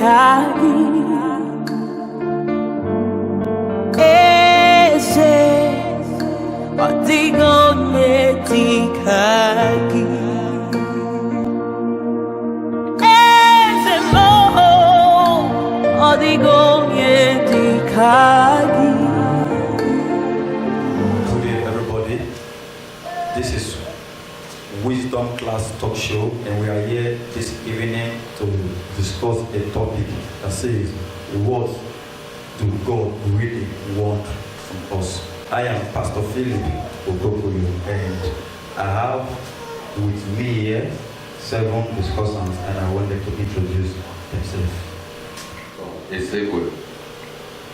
dikagi ese odigonye dikagi ese mo odigonye dikagi. Good day, everybody. This is Wisdom Class Talk Show, and we are here this evening to discuss a topic that says, what do God really want from us? I am Pastor Philip Ogogoyo, and I have with me here 7 discussants, and I want them to introduce themselves. It's good.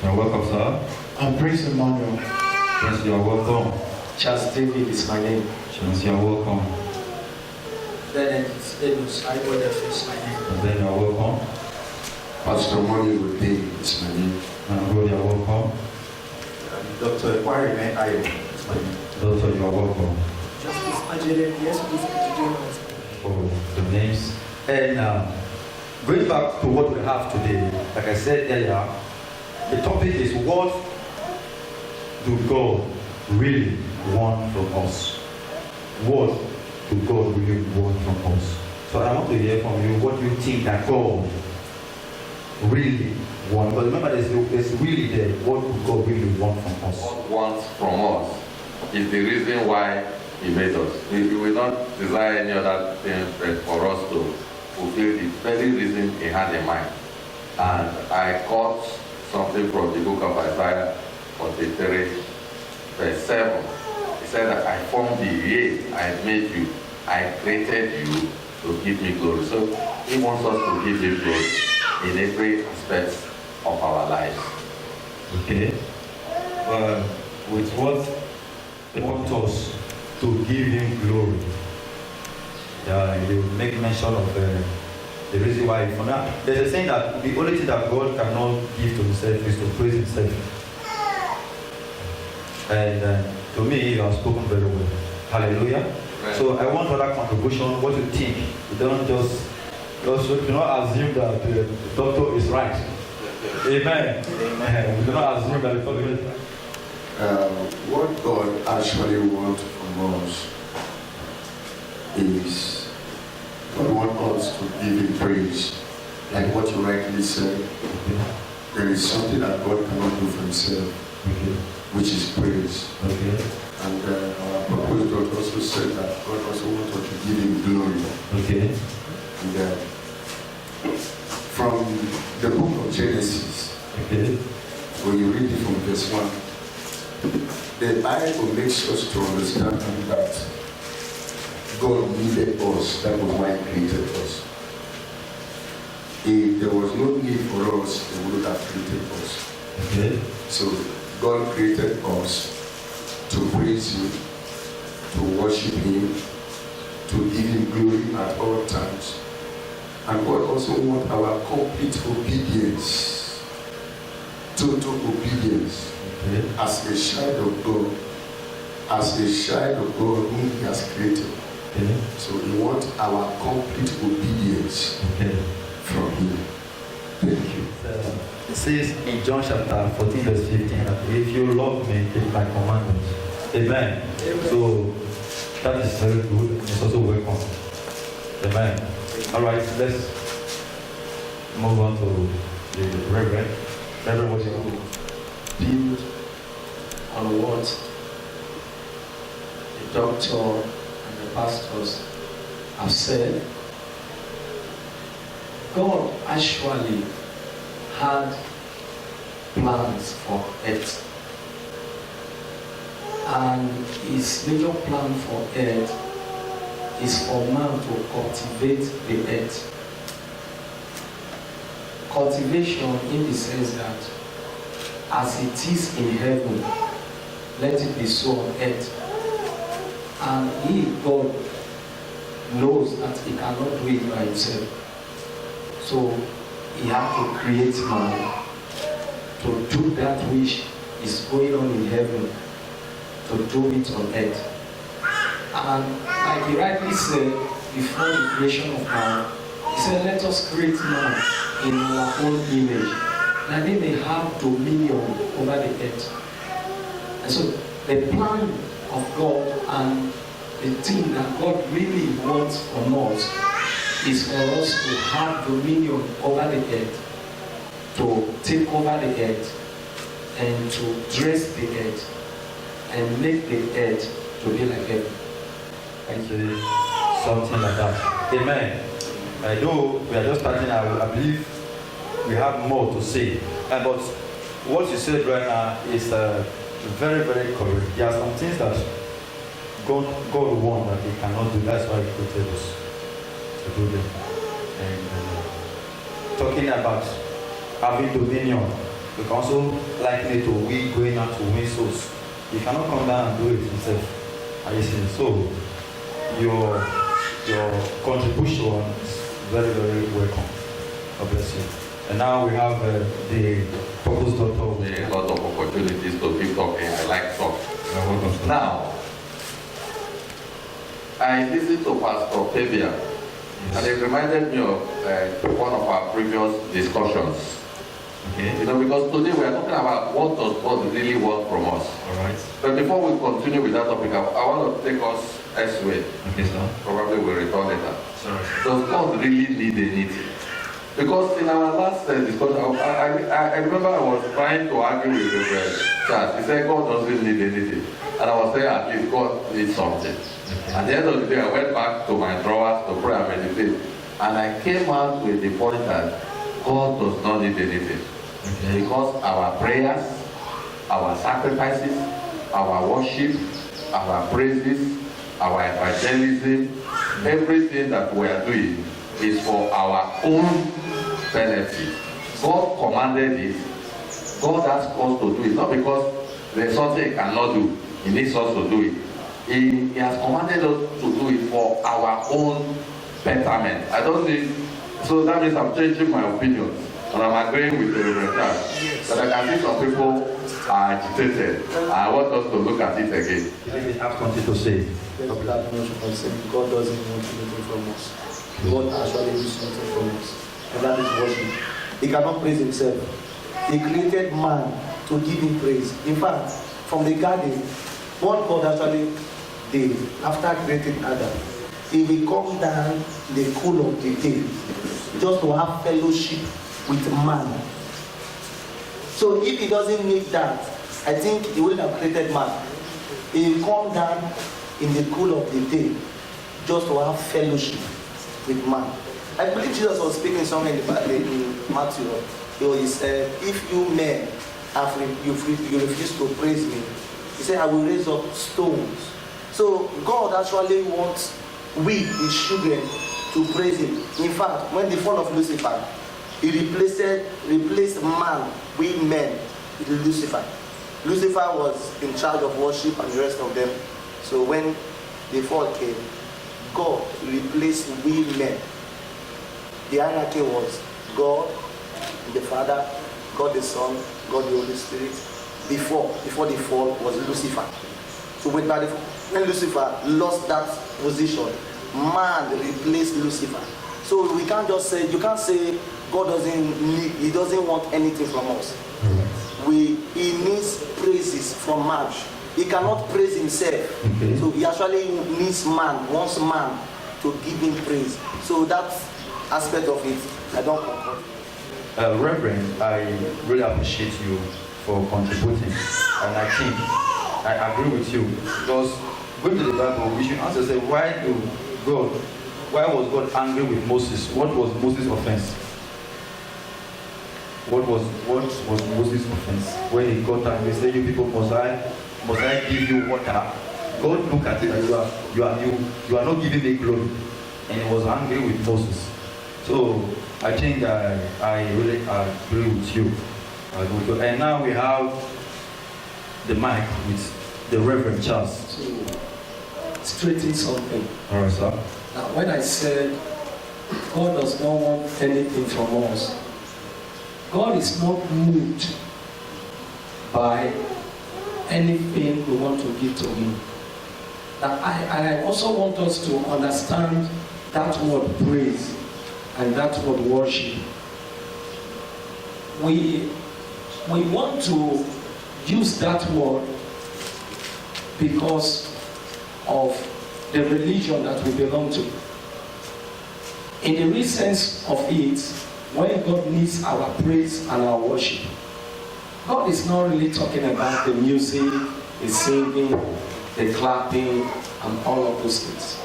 You're welcome, sir. I'm Prince Emmanuel. Prince, you're welcome. Charles David is my name. Chance, you're welcome. Benedict Edus, I got that is my name. And then you're welcome. Pastor Money with me, it's my name. And God, you're welcome. Dr. Ekwarime Ayo is my name. Doctor, you're welcome. Justice Angela, yes, please continue. For the names. And going back to what we have today, like I said earlier, the topic is, what do God really want from us? What do God really want from us? So I want to hear from you, what do you think that God really wants? But remember, there's really there, what do God really want from us? God wants from us is the reason why He made us. We will not desire any other thing but for us to fulfill the very reason He had in mind. And I caught something from the book of Isaiah 43, verse 7. He said that I formed thee, yea, I made you, I created you to give me glory. So He wants us to give Him glory in every aspect of our lives. Okay? With what He wants us to give Him glory. You make mention of the reason why. For now, there's a saying that the only thing that God cannot give to Himself is to praise Himself. And to me, you have spoken very well. Hallelujah. Right. So I want further contribution. What you think? You don't just do not assume that the doctor is right. Amen. Amen. We do not assume that the doctor is right. What God actually wants from us is, God wants us to give Him praise. Like what you rightly said, there is something that God cannot do for Himself, which is praise. Okay. And our purpose God also said that God also wants us to give Him glory. Okay. And from the book of Genesis, Okay. when you read it from verse 1, the Bible makes us to understand that God needed us. That was why He created us. If there was no need for us, He would have created us. Okay. So God created us to praise Him, to worship Him, to give Him glory at all times. And God also wants our complete obedience, total obedience. Okay. As a child of God, whom He has created. Okay. So He wants our complete obedience Okay. from Him. Thank you. It says in John chapter 14, verse 15, that if you love me, keep my commandments. Amen. So that is very good. It's also welcome. Amen. All right, let's move on to the Reverend. Reverend, what's your name? Build on what the doctor and the pastors have said. God actually had plans for earth, and His major plan for earth is for man to cultivate the earth. Cultivation in the sense that as it is in heaven, let it be so on earth. And He, God, knows that He cannot do it by Himself. So He had to create man to do that which is going on in heaven, to do it on earth. And like He rightly said, before the creation of man, He said, let us create man in our own image, that they may have dominion over the earth. And so the plan of God and the thing that God really wants from us is for us to have dominion over the earth, to take over the earth, and to dress the earth, and make the earth to be like heaven. Thank you. Something like that. Amen. Though we are just starting, I believe we have more to say. But what you said right now is very, very correct. There are some things that God wants that He cannot do. That's why He created us to do them. And talking about having dominion, you can also liken it to we going out to win souls. He cannot come down and do it himself. Are you seeing? So your contribution is very, very welcome. God bless you. And now we have the purpose doctor. There are a lot of opportunities to keep talking. I like talk. Now, I listened to Pastor Fabia, and it reminded me of one of our previous discussions. Okay. You know, because today we are talking about what does God really want from us. All right. But before we continue with that topic, I want to take us elsewhere. Okay, sir. Probably we'll return later. Sorry. Does God really need anything? Because in our last discussion, I remember I was trying to argue with the Charles. He said God doesn't need anything. And I was saying at least God needs something. Okay. At the end of the day, I went back to my drawers to pray and meditate. And I came out with the point that God does not need anything. Okay. Because our prayers, our sacrifices, our worship, our praises, our evangelism, everything that we are doing is for our own benefit. God commanded it. God asked us to do it, not because there's something He cannot do. He needs us to do it. He has commanded us to do it for our own betterment. I don't think, so that means I'm changing my opinion. And I'm agreeing with the Reverend Charles. But I can see some people are agitated. I want us to look at it again. You have something to say. There's that notion of saying God doesn't want anything from us. God actually needs something from us. And that is worship. He cannot praise Himself. He created man to give Him praise. In fact, from the garden, what God actually did after creating Adam, He will come down in the cool of the day just to have fellowship with man. So if He doesn't need that, I think He wouldn't have created man. He will come down in the cool of the day just to have fellowship with man. I believe Jesus was speaking somewhere in Matthew. He said, if you men you refuse to praise me, He said, I will raise up stones. So God actually wants we, His children, to praise Him. In fact, when the fall of Lucifer, He replaced man with men with Lucifer. Lucifer was in charge of worship and the rest of them. So when the fall came, God replaced with men. The hierarchy was God the Father, God the Son, God the Holy Spirit. Before the fall was Lucifer. So when Lucifer lost that position, man replaced Lucifer. So we can't just say, you can't say God doesn't need, He doesn't want anything from us. He needs praises from man. He cannot praise Himself. Okay. So He actually needs wants man to give Him praise. So that aspect of it, I don't concur. Reverend, I really appreciate you for contributing. And I think I agree with you. Because going to the Bible, we should answer, say, why was God angry with Moses? What was Moses' offense? What was Moses' offense? When he got angry, he said, you people, must I give you water? God looked at it and you are not giving me glory. And he was angry with Moses. So I think I really agree with you. And now we have the mic with the Reverend Charles. To straighten something. All right, sir. Now, when I said God does not want anything from us, God is not moved by anything we want to give to Him. Now, I also want us to understand that word praise. and that word worship. We want to use that word because of the religion that we belong to. In the real sense of it, when God needs our praise and our worship, God is not really talking about the music, the singing, the clapping, and all of those things.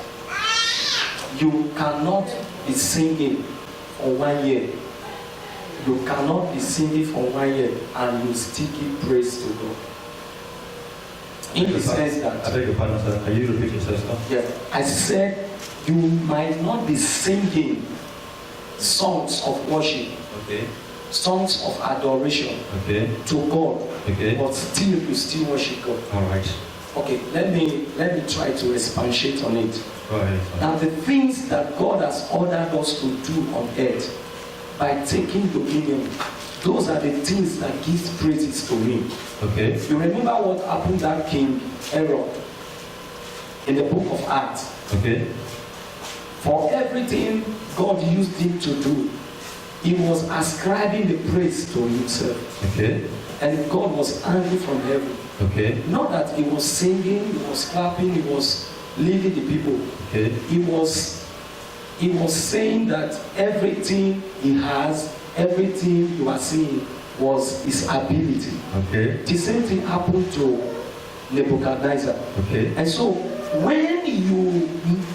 You cannot be singing for 1 year. You cannot be singing for 1 year and you still give praise to God. In the sense that, I beg your pardon, sir. Can you repeat yourself, sir? yeah, I said you might not be singing songs of worship, Okay. songs of adoration Okay. to God, Okay. but still you still worship God. All right. Okay, let me try to expatiate on it. Go ahead, sir. Now the things that God has ordered us to do on earth by taking dominion, those are the things that gives praises to Him. Okay. You remember what happened that King Herod in the book of Acts? Okay. For everything God used him to do, he was ascribing the praise to himself. Okay. And God was angry from heaven. Okay. Not that he was singing, he was clapping, he was leading the people. Okay. He was saying that everything he has, everything you are seeing was his ability. Okay. The same thing happened to Nebuchadnezzar. Okay. And so when you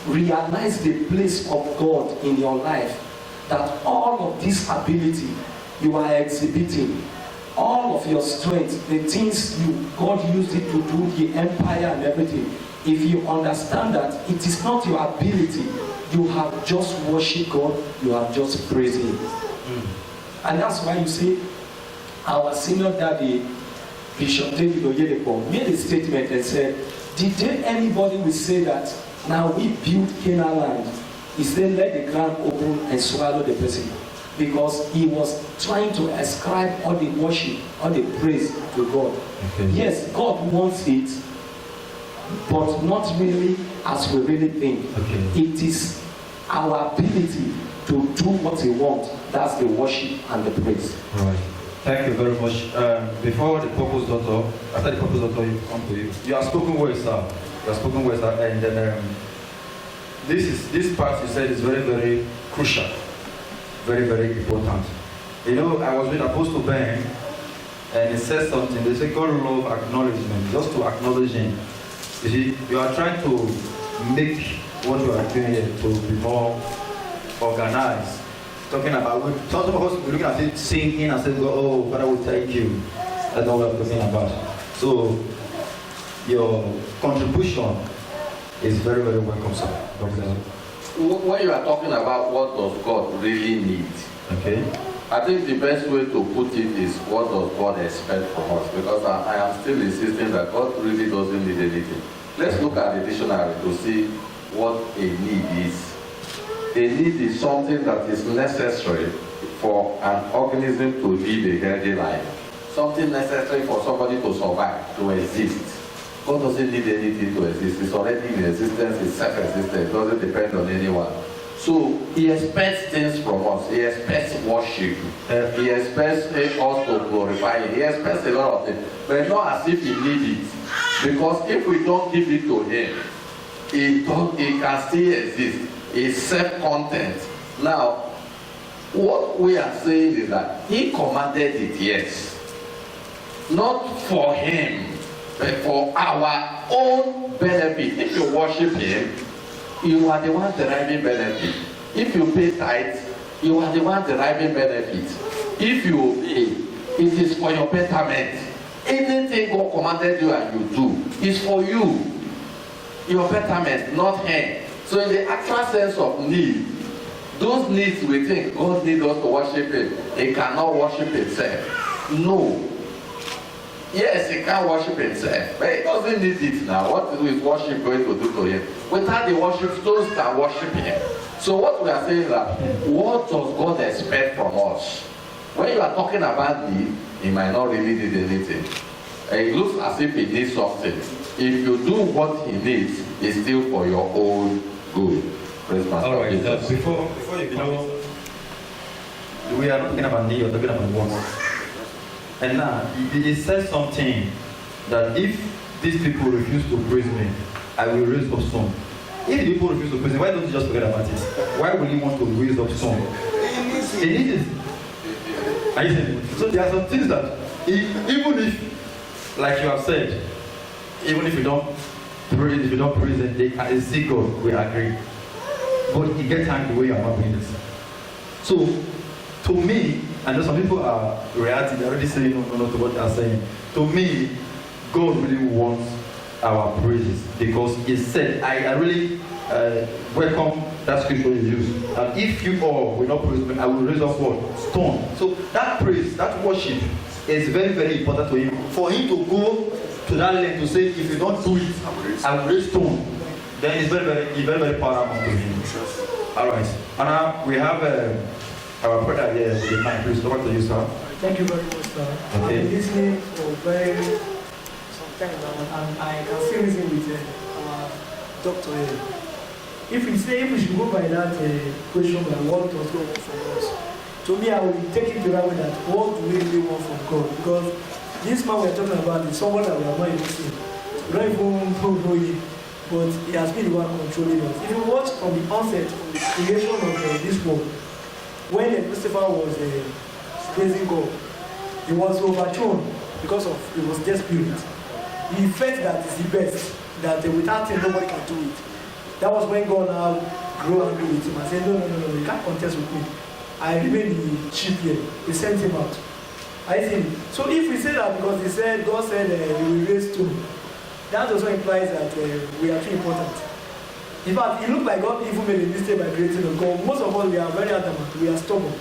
realize the place of God in your life, that all of this ability you are exhibiting, all of your strength, the things God used it to do, the empire and everything, if you understand that it is not your ability, you have just worshiped God, you have just praised Him. And that's why you see our senior daddy, Bishop David Oyedepo, made a statement and said, did there anybody will say that now we build Canaan land, he said let the ground open and swallow the person, because he was trying to ascribe all the worship, all the praise to God. Okay. Yes, God wants it, but not really as we really think. Okay. It is our ability to do what He wants. That's the worship and the praise. All right. Thank you very much. Before the purpose daughter, after the purpose daughter, you come to you. You have spoken well, sir. You have spoken well, sir. And then this part you said is very, very crucial, very, very important. You know, I was with Apostle Ben, and he said something. They say God love acknowledgement, just to acknowledge Him. You see, you are trying to make what you are doing here to be more organized. Talking about, some of us we're looking at it, singing and saying, oh, Father, we thank you. That's all we're talking about. So, your contribution is very, very welcome, sir. When you are talking about what does God really need, Okay. I think the best way to put it is what does God expect from us? Because I am still insisting that God really doesn't need anything. Let's look at the dictionary to see what a need is. A need is something that is necessary for an organism to live a healthy life. Something necessary for somebody to survive, to exist. God doesn't need anything to exist. It's already in existence, it's self-existent, it doesn't depend on anyone. So He expects things from us. He expects worship. He expects us to glorify Him. He expects a lot of things. But not as if He needs it. Because if we don't give it to Him, He can still exist. It's self-content. Now, what we are saying is that He commanded it, yes. Not for Him, but for our own benefit. If you worship Him, you are the one deriving benefit. If you pay tithe, you are the one deriving benefit. If you obey, it is for your betterment. Anything God commanded you and you do is for you. Your betterment, not Him. So in the actual sense of need, those needs we think God needs us to worship Him. He cannot worship Himself. No. Yes, He can worship Himself, but He doesn't need it now. What is worship going to do to Him? Without the worship, stones can worship Him. So what we are saying is that, what does God expect from us? When you are talking about need, He might not really need anything. It looks as if He needs something. If you do what He needs, it's still for your own good. Praise All right. Jesus. Before you come, we are not talking about need, we are talking about want. And now, he says something that if these people refuse to praise me, I will raise up some. If the people refuse to praise me, why don't you just forget about it? Why would you want to raise up some? It is. Are you saying? So there are some things that, even if, like you have said, even if you don't praise them, they can see God, we agree. But it gets angry when you are not doing this. So, to me, I know some people are reacting, they're already saying no to what they are saying. To me, God really wants our praises because He said, I really welcome that scripture you use. And if you all will not praise me, I will raise up what? Stone. So that praise, that worship is very, very important to Him. For Him to go to that length to say, if you don't do it, I will raise stone. Then it's very paramount to Him. Alright. And now we have our brother here with the mic. Please come back to you, sir. Thank you very much, sir. Okay. I've been listening for very some time now, and I can still reason with Dr. If we should go by that question that what does God want from us, to me, I will take it the right way that what do we really want from God? Because this man we're talking about is someone that we have not even seen. We don't even know him, but he has been the one controlling us. If you watch from the onset, from the creation of this world, when Lucifer was praising God, he was overthrown because of it was just spirit. He felt that it's the best, that without him nobody can do it. That was when God now grew angry with him and said, no, you can't contest with me. I remain the chief here. He sent him out. I think. So if we say that because God said he will raise two, that also implies that we are too important. In fact, it looked like God even made a mistake by creating a God. Most of us, we are very adamant, we are stubborn.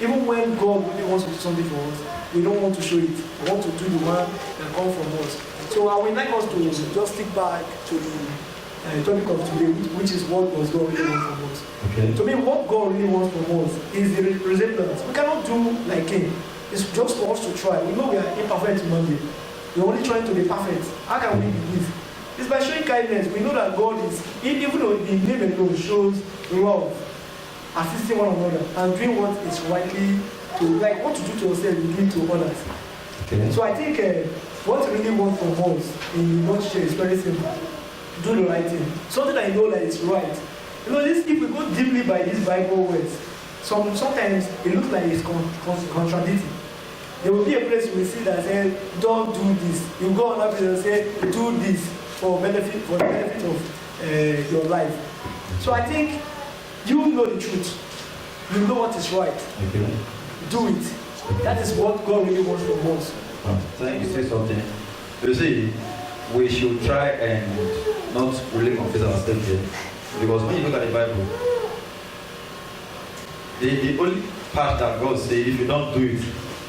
Even when God really wants to do something for us, we don't want to show it. We want to do the one that comes from us. So I would like us to just stick back to the topic of today, which is what does God really want from us. Okay. To me, what God really wants from us is the resemblance. We cannot do like Him. It's just for us to try. We know we are imperfect human beings. We're only trying to be perfect. How can we be this? It's by showing kindness. We know that God is, even though the name alone shows love, assisting one another, and doing what is rightly to, like what to do to yourself, you do it to others. Okay. So I think what we really want from us in nutshell is very simple. Do the right thing. Something that you know that is right. You know, this, if we go deeply by these Bible words, sometimes it looks like it's contradicting. There will be a place you will see that says, don't do this. You go on that place and say, do this for the benefit of your life. So I think you know the truth. You know what is right. Okay. Do it. That is what God really wants from us. Thank you. Say something. You see, we should try and not really confuse ourselves here. Because when you look at the Bible, the only part that God says, if you don't do it,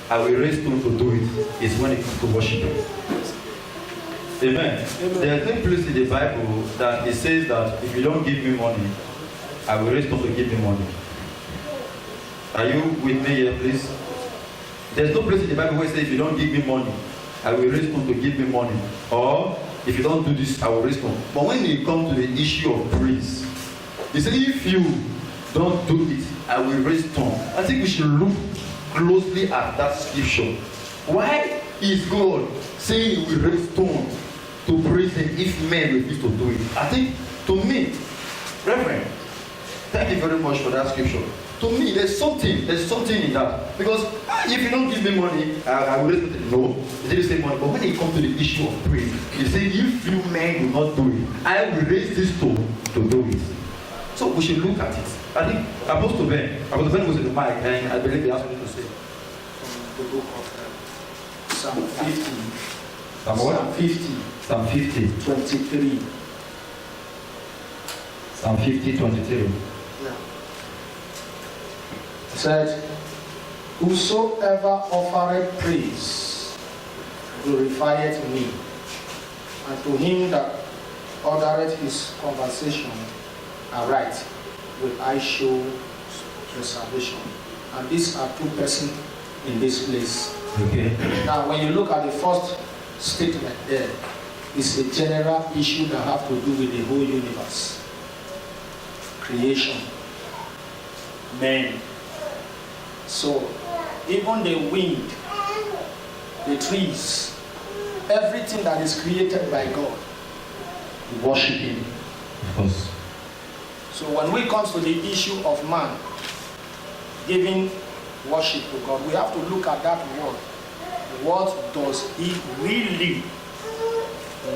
I will raise stone to do it, is when it comes to worship. Amen. There is no place in the Bible that it says that if you don't give me money, I will raise stone to give me money. Are you with me here, please? There's no place in the Bible where it says if you don't give me money, I will raise stone to give me money. Or if you don't do this, I will raise stone. But when it comes to the issue of praise, he said if you don't do it, I will raise stone. I think we should look closely at that scripture. Why is God saying he will raise stone to praise him if men refuse to do it? I think, to me, Reverend, thank you very much for that scripture. To me, there's something in that. Because if you don't give me money, I will raise stone. No, he didn't say money. But when it comes to the issue of praise, he said, if you men will not do it, I will raise this stone to do it. So we should look at it. I think Apostle Ben was in the mic, and I believe he has something to say. From the book of Psalm 50. Psalm what? Psalm 50. Psalm 50. 23. Psalm 50, 23. Yeah. It said, whosoever offereth praise glorifieth me, and to him that ordereth his conversation aright will I show the salvation. And these are two persons in this place. Okay. Now, when you look at the first statement there, it's a general issue that have to do with the whole universe. Creation, men, So even the wind, the trees, everything that is created by God, worship Him. Of course. So when we come to the issue of man giving worship to God, we have to look at that word. What does He really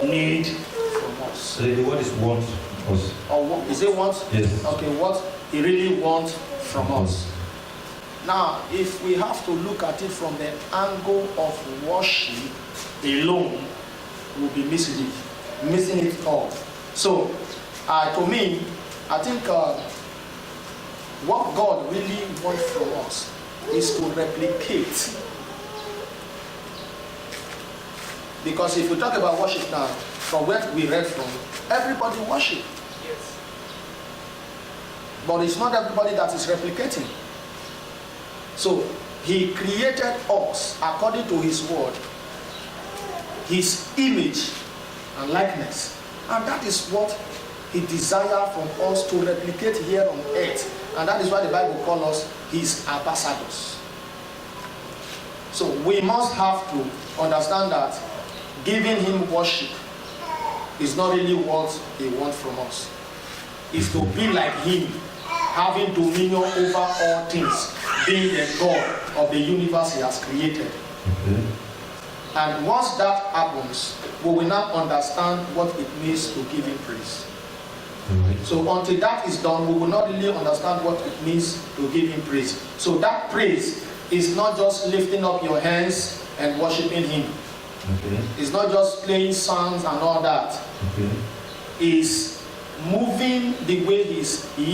need from us? So the word is want. Of course. Or what, is it want? Yes. Okay, what He really wants from us. Now, if we have to look at it from the angle of worship alone, we'll be missing it all. So, to me, I think what God really wants from us is to replicate. Because if we talk about worship now, from where we read from, everybody worship. Yes. But it's not everybody that is replicating. So He created us according to His word, His image and likeness. And that is what He desires from us to replicate here on earth. And that is why the Bible calls us His ambassadors. So we must have to understand that giving Him worship is not really what He wants from us. It's to be like Him, having dominion over all things, being the God of the universe He has created. Okay. And once that happens, we will now understand what it means to give Him praise. Alright. So until that is done, we will not really understand what it means to give Him praise. So that praise is not just lifting up your hands and worshiping Him. Okay. It's not just playing songs and all that. Okay. It's moving the way He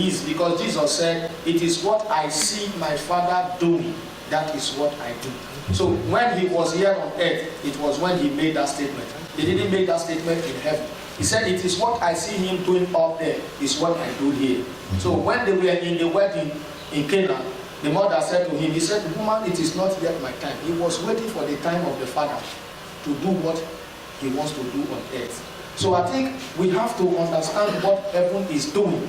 is, because Jesus said, "It is what I see my Father doing, that is what I do." So when He was here on earth, it was when He made that statement. He didn't make that statement in heaven. He said, "It is what I see Him doing up there, is what I do here." So when they were in the wedding in Canaan, the mother said to him, he said, "Woman, it is not yet my time." He was waiting for the time of the Father to do what He wants to do on earth. So I think we have to understand what heaven is doing,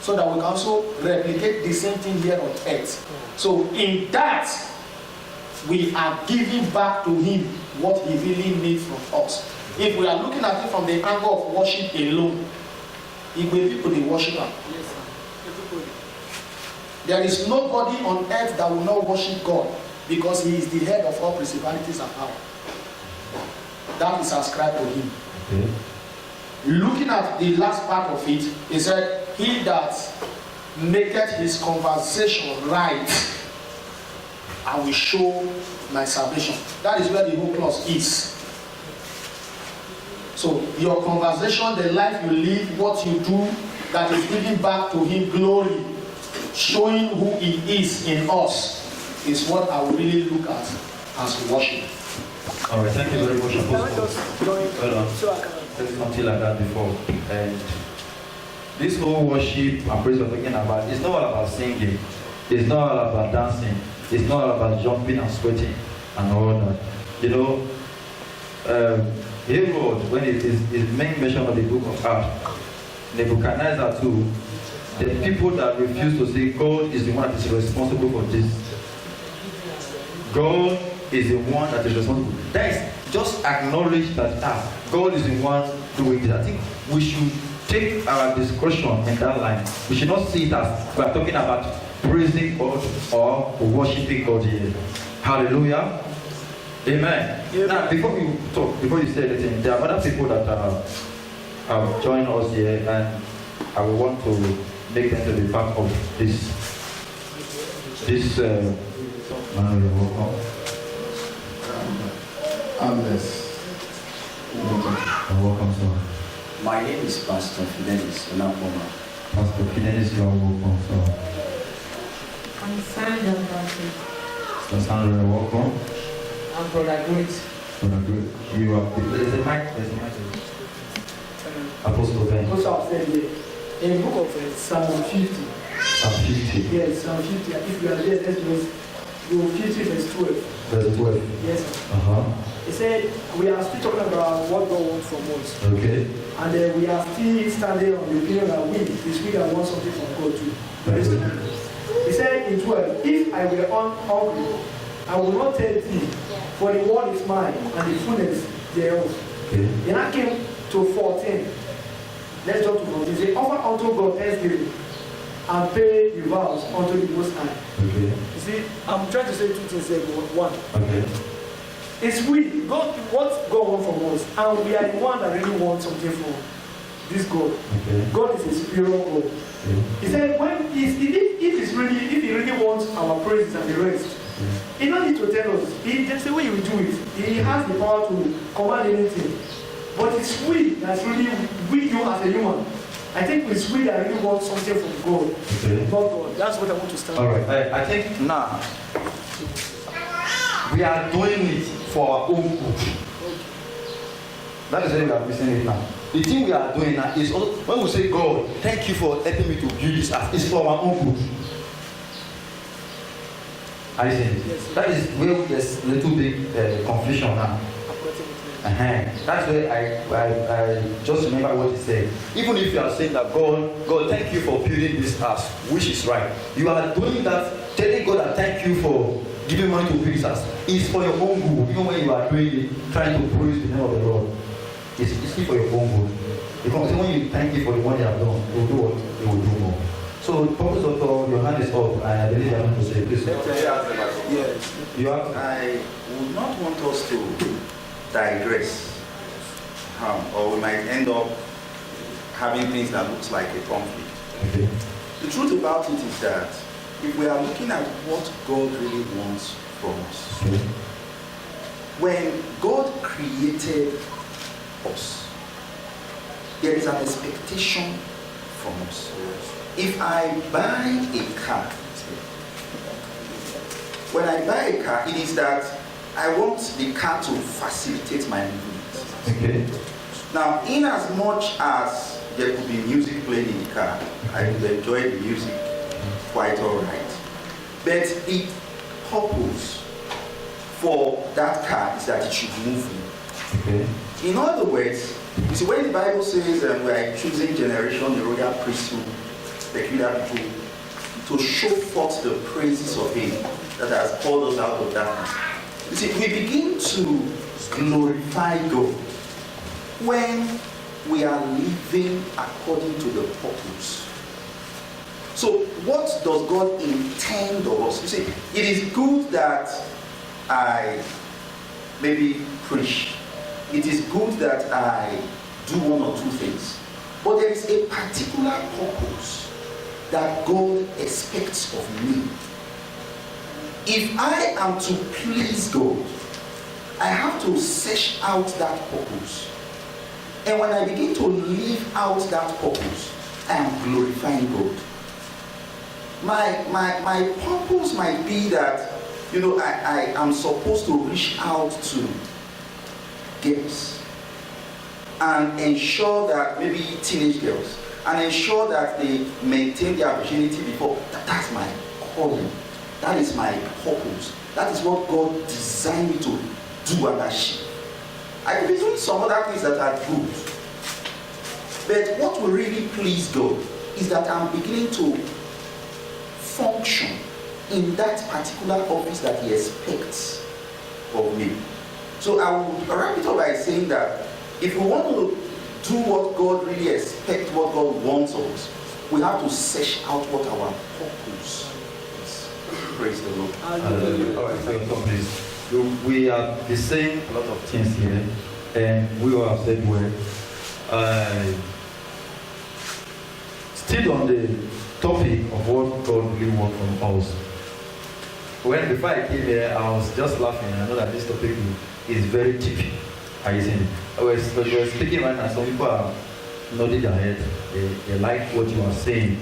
so that we can also replicate the same thing here on earth. So in that, we are giving back to Him what He really needs from us. If we are looking at it from the angle of worship alone, it will people they worship Him. Yes, sir. Everybody. There is nobody on earth that will not worship God, because He is the head of all principalities and power. That is ascribed to Him. Okay. Looking at the last part of it, He said, "He that maketh his conversation right, I will show my salvation." That is where the whole clause is. So your conversation, the life you live, what you do, that is giving back to Him glory, showing who He is in us, is what I will really look at as worship. All right. Thank you very much, Can I Apostle. just join Well done. so I can... There's something like that before. And this whole worship and praise we're talking about, it's not all about singing. It's not all about dancing. It's not all about jumping and sweating and all that. You know, Herod, when it is main mention of the book of Acts, Nebuchadnezzar too, the people that refuse to say God is the one that is responsible for this. God is the one that is responsible. That is, just acknowledge that God is the one doing it. I think we should take our discussion in that line. We should not see it as we are talking about praising God or worshiping God here. Hallelujah. Amen. Amen. Now, before you talk, before you say anything, there are other people that have joined us here, and I will want to make them to be part of this. Welcome. I'm blessed. Welcome, sir. My name is Pastor Fidelis Olapoma. Pastor Fidelis, you are welcome, sir. I'm Sandra Blanchard. Pastor Sandra, welcome. I'm Brother Great. Brother, good. You are. There's a mic. There's a mic. Apostle Ben. Also, I've said here, in the book of Psalm 50. Psalm 50. Yes, Psalm 50. If you are there, let's just go 50 verse 12. Verse 12. Yes, sir. Uh-huh. He said, we are still talking about what God wants from us. Okay. And we are still standing on the opinion that we are want something from God too. Very good. He said in 12, if I were hungry, I will not tell thee, for the world is mine and the fullness thereof. Okay. Then I came to 14. Let's jump to 14. Say, offer unto God thanksgiving and pay your vows unto the Most High. Okay. You see, I'm trying to say two things here. One, Okay. it's we, God, what God wants from us, and we are the one that really want something from this God. Okay. God is a superior God. Okay. He said, when if he really wants our praises and the rest, he don't need to tell us. He just the way he will do it. He has the power to command anything. But it's we that's really you as a human. I think it's we that really want something from God. Okay. Not God. That's what I want to start. All right. I think now we are doing it for our own good. That is why we are missing it now. The thing we are doing now is also, when we say, God, thank you for helping me to build this house, it's for our own good. I see. Yes. That is where there's a little bit confusion now. That's where I just remember what he said. Even if you are saying that God, thank you for building this house, which is right. You are doing that, telling God that thank you for giving money to build this house. It's for your own good. Even when you are doing it, trying to praise the name of the Lord, it's still for your own good. Because when you thank you for the money you have done, you will do what you will do more. So, Purpose Doctor, your hand is up, and I believe you are going to say, please. Yes. You have. I would not want us to digress, or we might end up having things that looks like a conflict. Okay. The truth about it is that if we are looking at what God really wants from us, Okay. when God created us, there is an expectation from us. If I buy a car, when I buy a car, it is that I want the car to facilitate my movement. Okay. Now, in as much as there could be music playing in the car, I would enjoy the music quite all right. But the purpose for that car is that it should move me. Okay. In other words, you see, when the Bible says we are choosing generation, the royal priesthood, peculiar people, to show forth the praises of Him that has called us out of darkness. You see, we begin to glorify God when we are living according to the purpose. So, what does God intend of us? You see, it is good that I maybe preach. It is good that I do one or two things. But there is a particular purpose that God expects of me. If I am to please God, I have to search out that purpose. And when I begin to live out that purpose, I am glorifying God. My purpose might be that, I am supposed to reach out to girls and ensure that, maybe teenage girls, and ensure that they maintain their virginity before. That's my calling. That is my purpose. That is what God designed me to do and achieve. I could be doing some other things that are good. But what will really please God is that I'm beginning to function in that particular office that He expects of me. So I will wrap it up by saying that if we want to do what God really expects, what God wants of us, we have to search out what our purpose is. Praise the Lord. All right, so please. We have been saying a lot of things here, and we all have said well. Still on the topic of what God really wants from us. Before I came here, I was just laughing. I know that this topic is very deep. I was speaking right now, some people are nodding their head. They like what you are saying.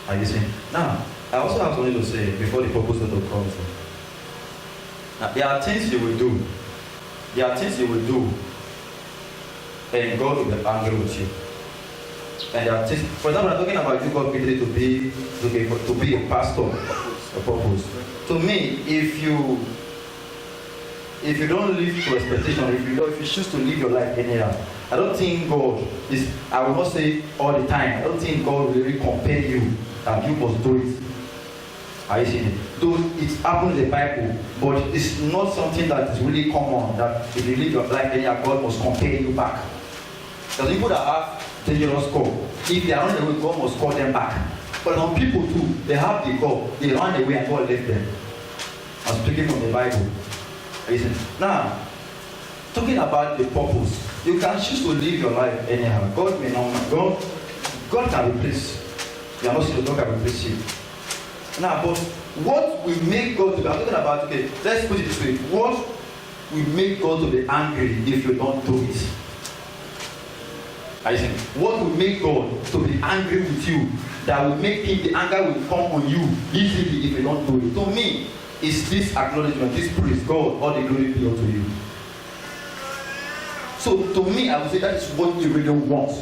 Are you saying? Now, I also have something to say before the purpose of the comes. Now, there are things you will do. There are things you will do, and God will be angry with you. And there are things, for example, I'm talking about you God created to be a pastor, a purpose. To me, if you don't live to expectation, if you choose to live your life anyhow, I don't think God is, I will not say all the time, I don't think God will really compel you that you must do it. Are you seeing it? Though it happened in the Bible, but it's not something that is really common, that if you live your life anyhow, God must compare you back. There's people that have dangerous call. If they are running away, God must call them back. But some people too, they have the call, they run away and God left them. I'm speaking from the Bible. Listen. Now, talking about the purpose, you can choose to live your life anyhow. God may not, God can replace. You are not saying God can replace you. Now, but what will make God to be, I'm talking about, okay, let's put it this way. What will make God to be angry if you don't do it? I think what will make God to be angry with you, that will make him, the anger will come on you easily if you don't do it? To me, is this acknowledgement, this praise, God, all the glory be unto you. So to me, I would say that is what you really want.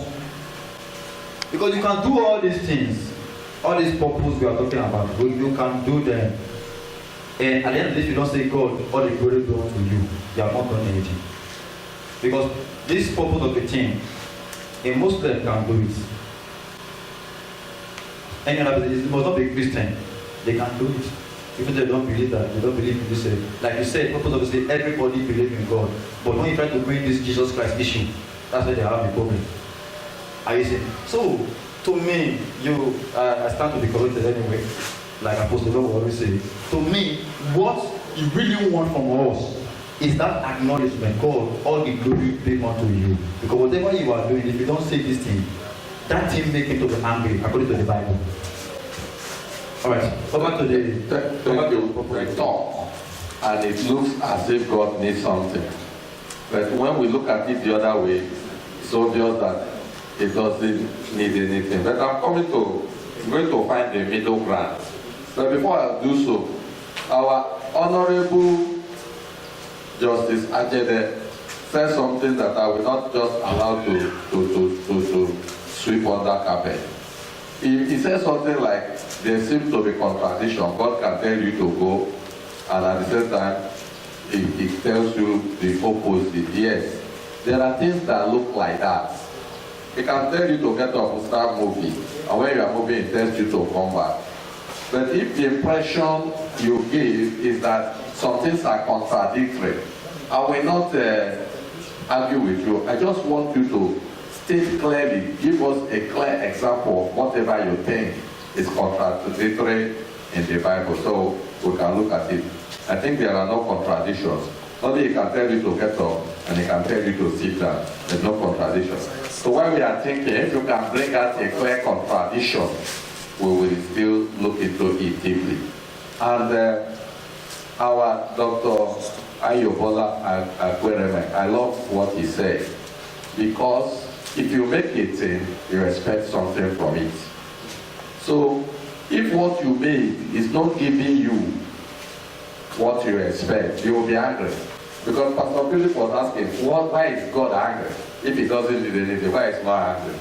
Because you can do all these things, all these purposes we are talking about, you can do them. And at the end of the day, if you don't say God, all the glory be unto you, you have not done anything. Because this purpose of the thing, a Muslim can do it. Any other person, it must not be Christian, they can do it. Even though they don't believe that, they don't believe in this. Like you said, purpose of the everybody believes in God. But when you try to bring this Jesus Christ issue, that's where they have the problem. Are you saying? So, to me, I stand to be corrected anyway. Like Apostle Paul always say. To me, what you really want from us is that acknowledgement, God, all the glory be unto you. Because whatever you are doing, if you don't say this thing, that thing make you to be angry, according to the Bible. Alright, over to the talk, and it looks as if God needs something. But when we look at it the other way, it's obvious that it doesn't need anything. But I'm going to find the middle ground. But before I do so, our Honorable Justice Ajede said something that I will not just allow to sweep under carpet. He said something like, there seems to be contradiction. God can tell you to go, and at the same time, he tells you the opposite. Yes, there are things that look like that. He can tell you to get up and start moving, and when you are moving, he tells you to come back. But if the impression you give is that some things are contradictory, I will not argue with you. I just want you to state clearly, give us a clear example of whatever you think is contradictory in the Bible, so we can look at it. I think there are no contradictions. Only he can tell you to get up and he can tell you to sit down. There's no contradiction. So when we are thinking, if you can bring out a clear contradiction, we will still look into it deeply. And our Dr. Ayobola Akwereme, I love what he said, because if you make a thing, you expect something from it. So if what you made is not giving you what you expect, you will be angry. Because Pastor Philip was asking, why is God angry? If he doesn't need anything, why is God angry?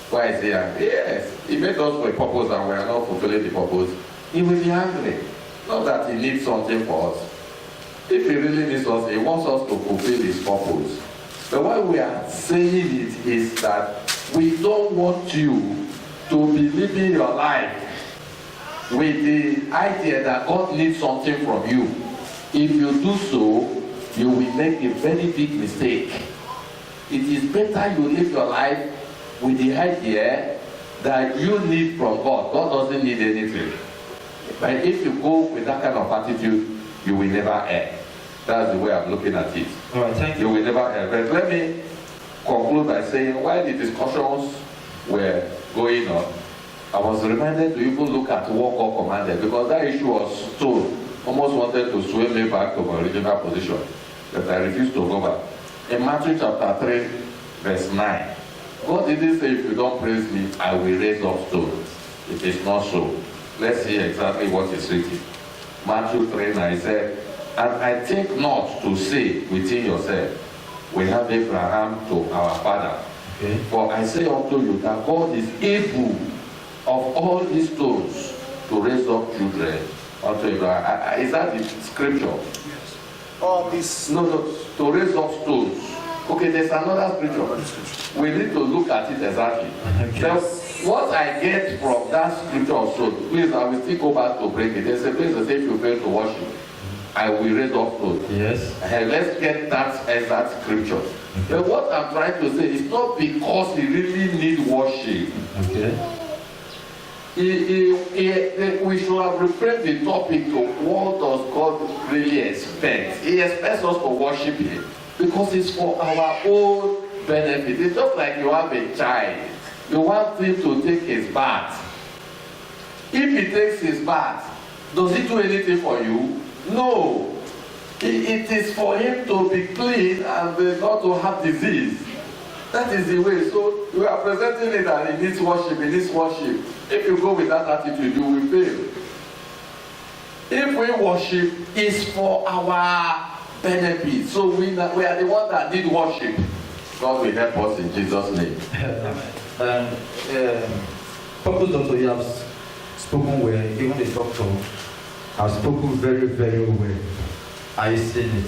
Why is he angry? Yes, he made us for a purpose and we are not fulfilling the purpose. He will be angry. Not that he needs something for us. If he really needs us, he wants us to fulfill his purpose. But why we are saying it is that we don't want you to be living your life with the idea that God needs something from you. If you do so, you will make a very big mistake. It is better you live your life with the idea that you need from God. God doesn't need anything. But if you go with that kind of attitude, you will never err. That's the way I'm looking at it. All right, thank you. You will never err. But let me conclude by saying, while the discussions were going on, I was reminded to even look at what God commanded, because that issue was told, almost wanted to sway me back to my original position, but I refused to go back. In Matthew chapter 3, verse 9, God didn't say, if you don't praise me, I will raise up stones. It is not so. Let's see exactly what is written. Matthew 3, 9 said, and I think not to say within yourself, we have Abraham to our father. Okay. For I say unto you that God is able of all these stones to raise up children unto Abraham. Is that the scripture? Yes. All this. No, to raise up stones. Okay, there's another scripture. We need to look at it exactly. Okay. what I get from that scripture also, please, I will still go back to break it. There's a place that says if you fail to worship, I will raise up food. Yes. Let's get that scripture. But what I'm trying to say is not because he really need worship. Okay. We should have reframed the topic to what does God really expect. He expects us to worship him because it's for our own benefit. It's just like you have a child. You want him to take his bath. If he takes his bath, does he do anything for you? No. It is for him to be clean and not to have disease. That is the way. So we are presenting it that it needs worship, it needs worship. If you go with that attitude, you will fail. If we worship, it's for our benefit. So we are the ones that need worship. God will help us in Jesus' name. Purpose doctor, you have spoken well. Even the doctor has spoken very, very well. I see it.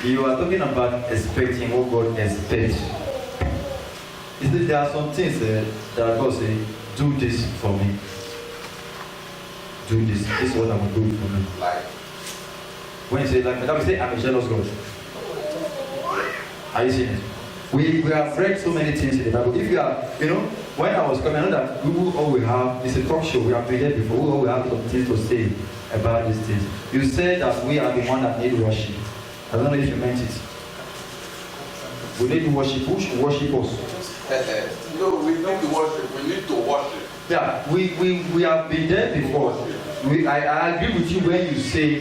You are talking about expecting what God expects. There are some things that God say, do this for me. Do this. This is what I will do for me. Like when you say like that, we say I'm a jealous God. Are you seeing it? We have read so many things in the Bible. If you are, when I was coming, I know that we will always have, it's a talk show, we have been here before, we will always have some things to say about these things. You said that we are the one that need worship. I don't know if you meant it. We need worship. Who should worship us? No, we need to worship. We need to worship. Yeah, we have been there before. I agree with you when you say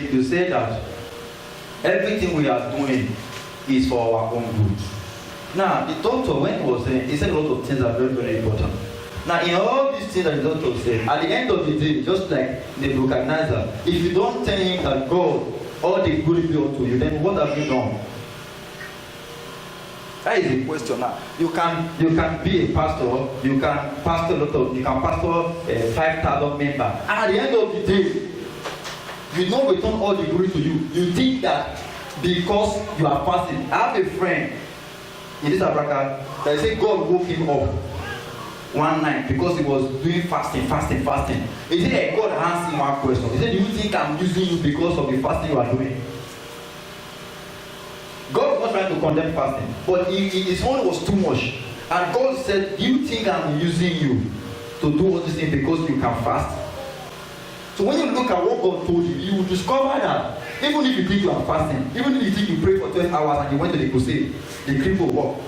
that everything we are doing is for our own good. Now, the doctor, when he was saying, he said a lot of things that are very, very important. Now, in all these things that the doctor said, at the end of the day, just like the Nebuchadnezzar, if you don't tell him that God, all the glory be unto you, then what have you done? That is the question now. You can be a pastor, you can pastor 5,000 members. And at the end of the day, you don't return all the glory to you. You think that because you are fasting. I have a friend in this Africa that say God woke him up one night because he was doing fasting. He said that God asked him one question. He said, do you think I'm using you because of the fasting you are doing? God was not trying to condemn fasting, but his own was too much. And God said, do you think I'm using you to do all these things because you can fast? So when you look at what God told you, you will discover that even if you think you are fasting, even if you think you pray for 12 hours and you went to the crusade, the cripple walk.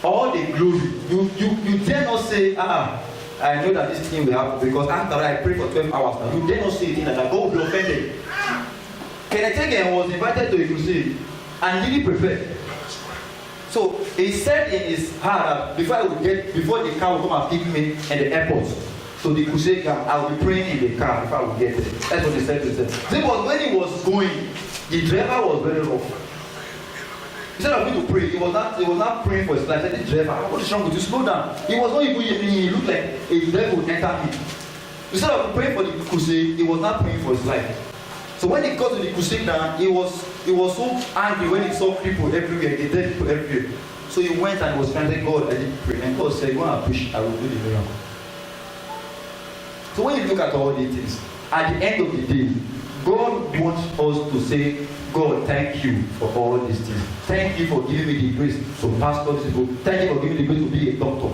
All the glory, you dare not say, I know that this thing will happen because after I pray for 12 hours now, you dare not say anything like that. God will be offended. Kenneth Hagin was invited to a crusade and he didn't prepare. So he said in his heart that before the car will come and pick me in the airport, so the crusade camp, I will be praying in the car before I will get there. That's what he said to himself. But when he was going, the driver was very rough. Instead of going to pray, he was not praying for his life. He said, the driver, what is wrong with you? Slow down. He was not even hearing. He looked like a devil would enter him. Instead of praying for the crusade, he was not praying for his life. So when he got to the crusade now, he was so angry when he saw people everywhere, the dead people everywhere. So he went and was trying to say, God, I didn't pray. And God said, go and push, I will do the miracle. So when you look at all these things, at the end of the day, God wants us to say, God, thank you for all these things. Thank you for giving me the grace to pastor these people. Thank you for giving me the grace to be a doctor.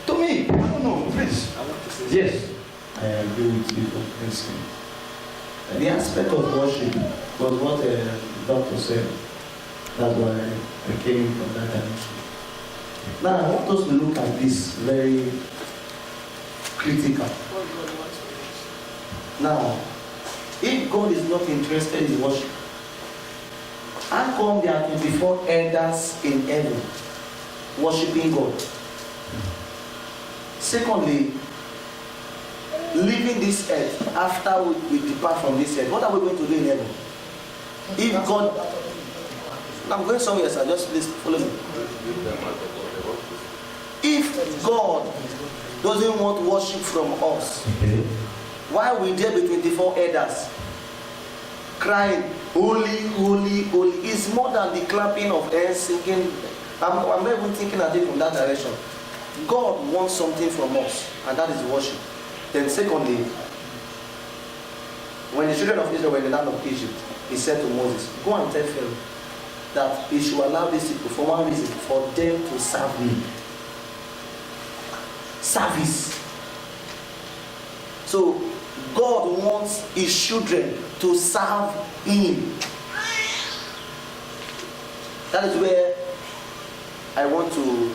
To me, I don't know, please. I want to say yes. I agree with you for Princeton. The aspect of worship was what the doctor said. That's why I came in from that dimension. Now I want us to look at this very critical. Now, if God is not interested in worship, how come there are 24 elders in heaven worshiping God? Secondly, leaving this earth after we depart from this earth, what are we going to do in heaven? If God, I'm going somewhere, sir, just please follow me. If God doesn't want worship from us, why will there be 24 elders crying, holy, holy, holy? It's more than the clapping of hands, singing. I'm not even thinking at it from that direction. God wants something from us, and that is worship. Then secondly, when the children of Israel were in the land of Egypt, he said to Moses, go and tell Pharaoh that he should allow these people for one reason, for them to serve me. Service. So God wants his children to serve him. That is where I want to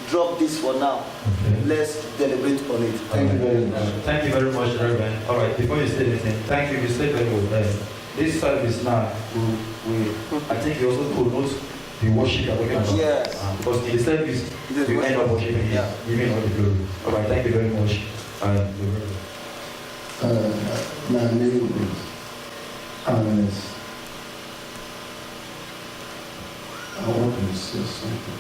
drop this for now. Okay. Let's deliberate on it. Thank you very much. Thank you very much, Reverend. All right, before you say anything, thank you. You said very well. This service now, I think you also could not the worship you're talking about. Yes. Because in the service, you end up worshiping Him, giving all the glory. All right, thank you very much. My name is Ernest. I want to say something.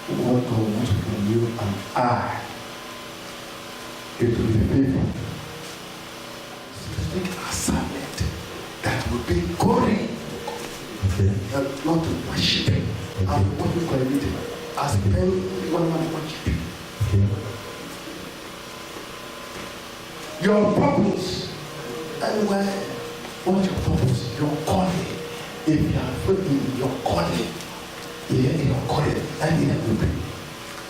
What God wants from you and I, it will be faithful. Specific assignment that will be glory, and not to worship Him. And what we call it, as one man worship Him. Your purpose, anywhere, what's your purpose? Your calling. If you are faithful in your calling, in your calling, and in everything.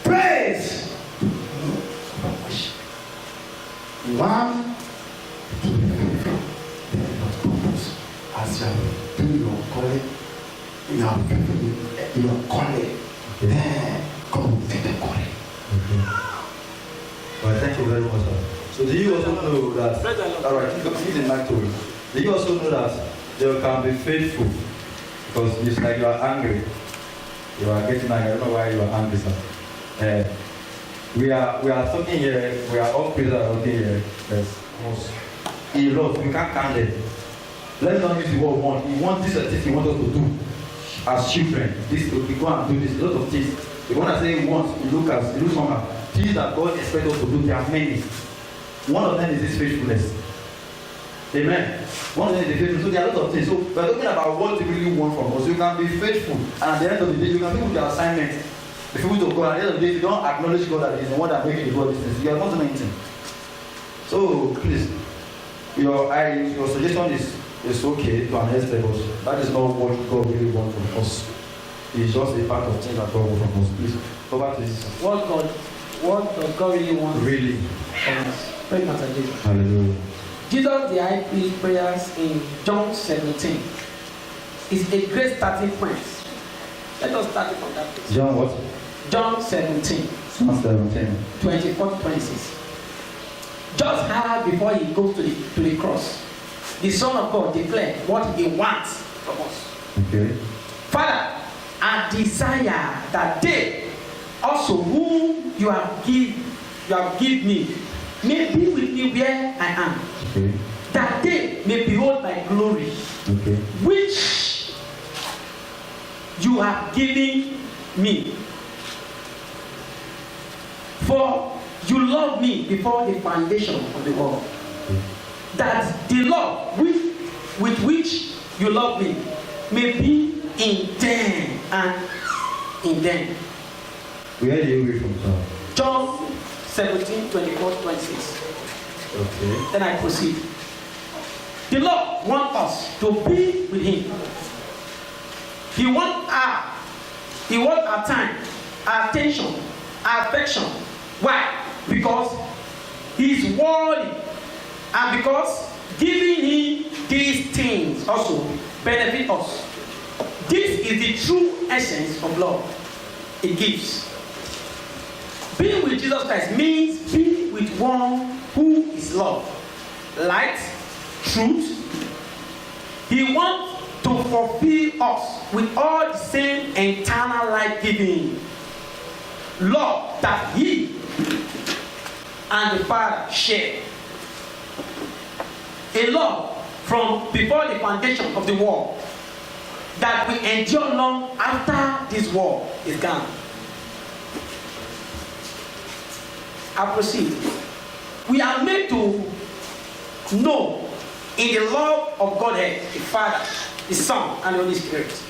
Praise! Not worship. One, to be faithful in your purpose. As you are doing your calling, you are faithful in your calling. Then God will take the calling. Well, thank you very much, sir. So do you also know that, all right, give the mic to him. Do you also know that they can be faithful? Because it's like you are angry. You are getting angry. I don't know why you are angry, sir. We are talking here, we are all prison talking here. Yes. He loves, we can't count it. Let's not use the word want. He wants this and this he wants us to do. As children, this we go and do this, a lot of things. The one that say he wants, he looks somehow. Things that God expects us to do, there are many. One of them is this faithfulness. Amen. One of them is the faithfulness. So there are a lot of things. So we're talking about what you really want from us. You can be faithful, and at the end of the day, you can finish your assignment. The people to God, at the end of the day, if you don't acknowledge God that He is the one that makes you do all these things, you are not doing anything. So please, your suggestion is okay to an extent, but that is not what God really wants from us. It's just a part of things that God wants from us. Please, over to this. What does God really want Really. from us? Pray, Master Jesus. Hallelujah. Jesus, the high priest prayers in John 17 is a great starting point. Let us start it from that place. John what? John 17. John 17. 24 to 26. Just how before he goes to the cross, the Son of God declared what he wants from us. Okay. Father, I desire that they also whom you have given me may be with me where I am. Okay. That they may behold my glory, Okay. which you have given me. For you loved me before the foundation of the world. That the love with which you love me may be in them and in them. Where do you read from, sir? John 17, 24, 26. Okay. Then I proceed. The Lord wants us to be with Him. He wants our time, our attention, our affection. Why? Because He is worthy, and because giving Him these things also benefit us. This is the true essence of love. It gives. Being with Jesus Christ means being with one who is love, light, truth. He wants to fulfill us with all the same eternal life-giving love that He and the Father share. A love from before the foundation of the world that will endure long after this world is gone. I proceed. We are made to know in the love of Godhead, the Father, the Son, and the Holy Spirit.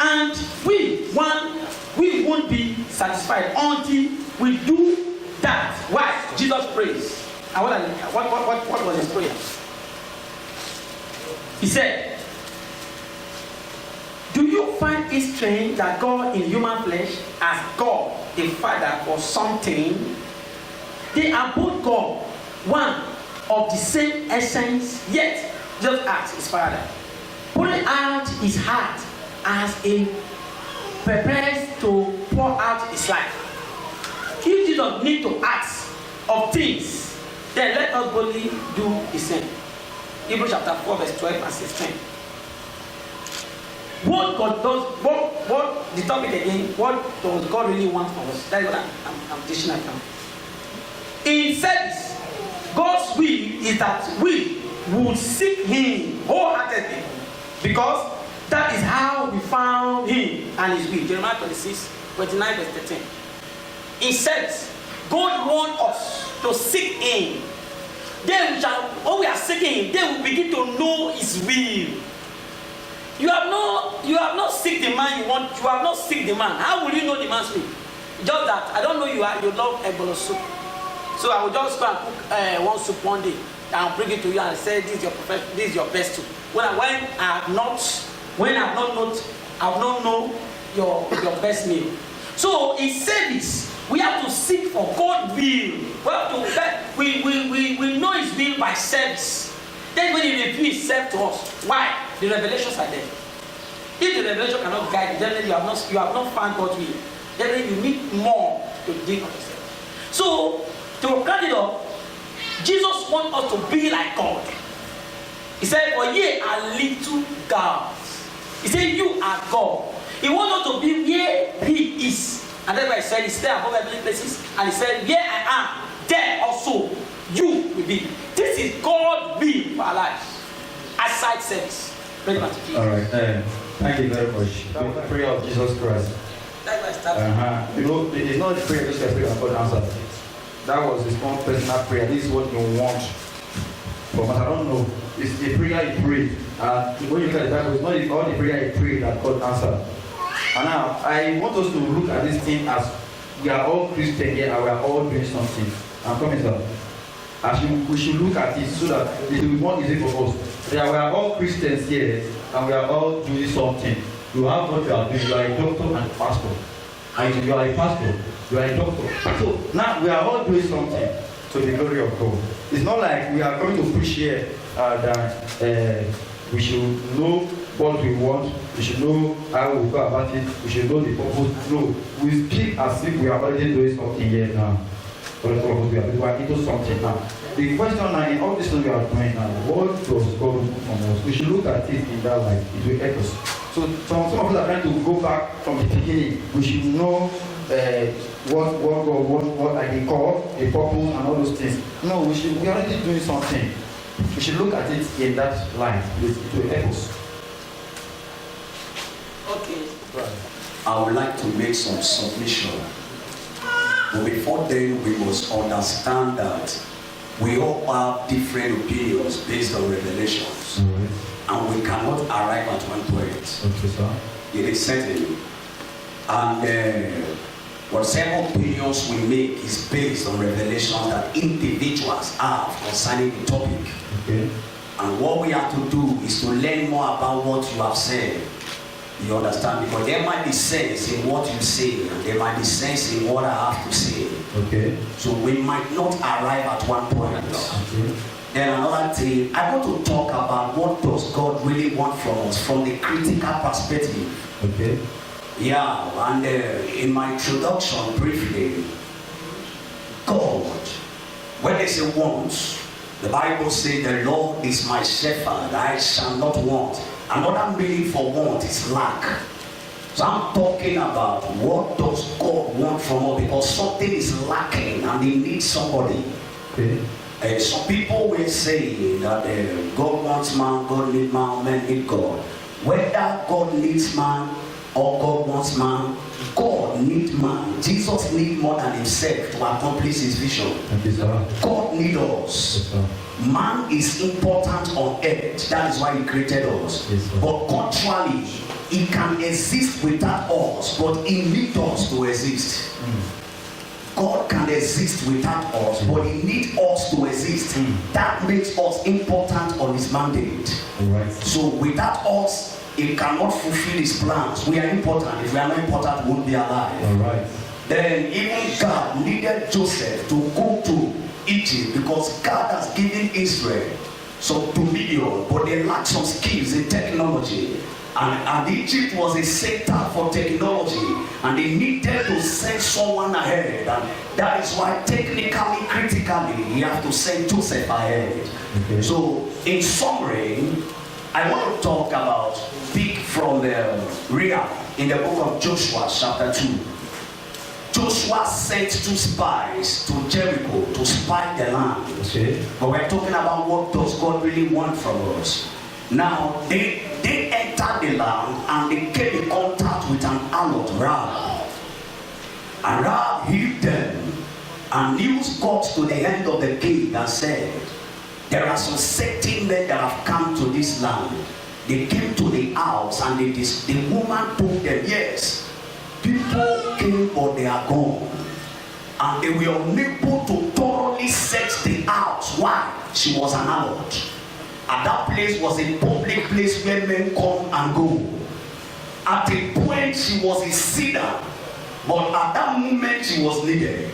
And we won't be satisfied until we do that. Why? Jesus prays. And what was his prayer? He said, do you find it strange that God in human flesh as God, the Father or something? They are both God, one of the same essence, yet just as his Father. Pouring out his heart as he prepares to pour out his life. If Jesus need to ask of things, then let us boldly do the same. Hebrews chapter 4 verse 12 and 16. What God does, what the topic again, what does God really want from us? That is what I'm teaching right now. In service, God's will is that we would seek Him wholeheartedly, because that is how we found Him and His will. Jeremiah 26:29 verse 13. In service, God wants us to seek Him. Then we shall, when we are seeking Him, then we begin to know His will. You have not seek the man you want. You have not seek the man. How will you know the man's will? Just that I don't know you love ebolo soup. So I will just go and cook one soup one day and bring it to you and say this is your best soup. When I have not known your best meal. So in service, we have to seek for God's will. We know His will by service. Then when He reveals Himself to us, why? The revelations are there. If the revelation cannot guide you, then you have not found God's will. Then you need more to dig on yourself. So to round it up, Jesus wants us to be like God. He said, "For ye are little gods." He said, "You are God." He wants us to be where He is. And that's why He said, He's there above every places. And He said, "Where I am, there also you will be." This is God's will for our lives. Aside service. All right. Thank you very much. That was the prayer of Jesus Christ. That's why I started. You know, it's not the prayer just a prayer God answered. That was his own personal prayer. This is what you want from us. I don't know. It's a prayer he prayed. And when you look at the Bible, it's not all the prayer he prayed that God answered. And now, I want us to look at this thing as we are all Christians here and we are all doing something. I'm coming, sir. We should look at it so that it will be more easy for us. We are all Christians here and we are all doing something. You have what you are doing. You are a doctor and a pastor. And you are a pastor. You are a doctor. So now we are all doing something to the glory of God. It's not like we are going to push here that we should know what we want. We should know how we go about it. We should know the purpose. No, we speak as if we are already doing something here now. We are into something now. The question now, in all this things we are doing now, what does God want from us? We should look at it in that light. It will help us. So some of us are trying to go back from the beginning. We should know what God wants, what I can call a purpose and all those things. No, we are already doing something. We should look at it in that light. It will help us. Okay. Right. I would like to make some submission. But before then, we must understand that we all have different opinions based on revelations. And we cannot arrive at one point. Okay, sir. It is certain. And whatever opinions we make is based on revelations that individuals have concerning the topic. Okay. And what we have to do is to learn more about what you have said. You understand? Because there might be sense in what you say, and there might be sense in what I have to say. Okay. So we might not arrive at one point. Okay. Then another thing, I want to talk about what does God really want from us from the critical perspective. Okay. Yeah, and in my introduction briefly, God, when they say want, the Bible says the Lord is my shepherd, I shall not want. Another meaning for want is lack. So I'm talking about what does God want from us, because something is lacking and they need somebody. Okay. Some people will say that God wants man, God needs man, man needs God. Whether God needs man or God wants man, God needs man. Jesus needs more than himself to accomplish his vision. God needs us. Man is important on earth. That is why he created us. But contrary, he can exist without us, but he needs us to exist. God can exist without us, but he needs us to exist. That makes us important on his mandate. Right. So without us, he cannot fulfill his plans. We are important. If we are not important, we won't be alive. All right. Then even God needed Joseph to go to Egypt because God has given Israel some dominion, but they lack some skills in technology. And Egypt was a center for technology, and they needed to send someone ahead. And that is why technically, critically, you have to send Joseph ahead. Okay. So in summary, I want to talk about pick from the Rahab in the book of Joshua chapter 2. Joshua sent 2 spies to Jericho to spy the land. Okay. But we're talking about what does God really want from us. Now, they entered the land and they came in contact with an harlot, Rahab. And Rahab hid them, and news got to the end of the king and said, there are some certain men that have come to this land. They came to the house and the woman told them, yes, people came but they are gone. And they were unable to thoroughly search the house. Why? She was an harlot. And that place was a public place where men come and go. At a point she was a sinner, but at that moment she was needed.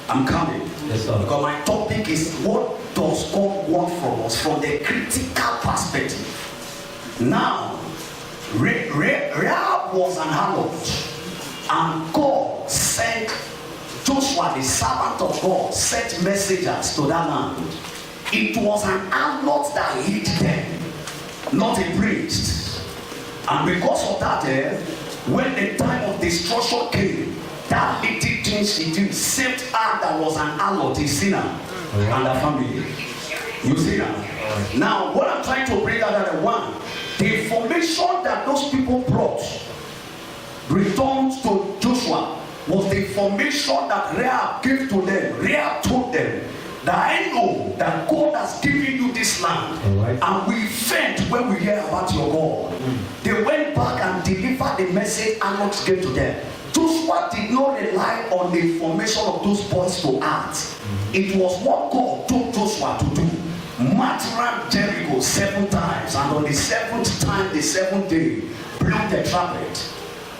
I'm coming. Yes, sir. Because my topic is what does God want from us from the critical perspective. Now, Rahab was an harlot, and God sent Joshua, the servant of God, sent messengers to that land. It was an harlot that hid them, not a priest. And because of that, when the time of destruction came, that little thing she did saved her that was an harlot, a sinner, and her family. You see that? Now, what I'm trying to bring out at one, the information that those people brought returned to Joshua was the information that Rahab gave to them. Rahab told them that I know that God has given you this land, and we faint when we hear about your God. They went back and delivered the message Amos gave to them. Joshua did not rely on the information of those boys to act. It was what God told Joshua to do. March around Jericho 7 times, and on the 7th time, the 7th day, blew the trumpet.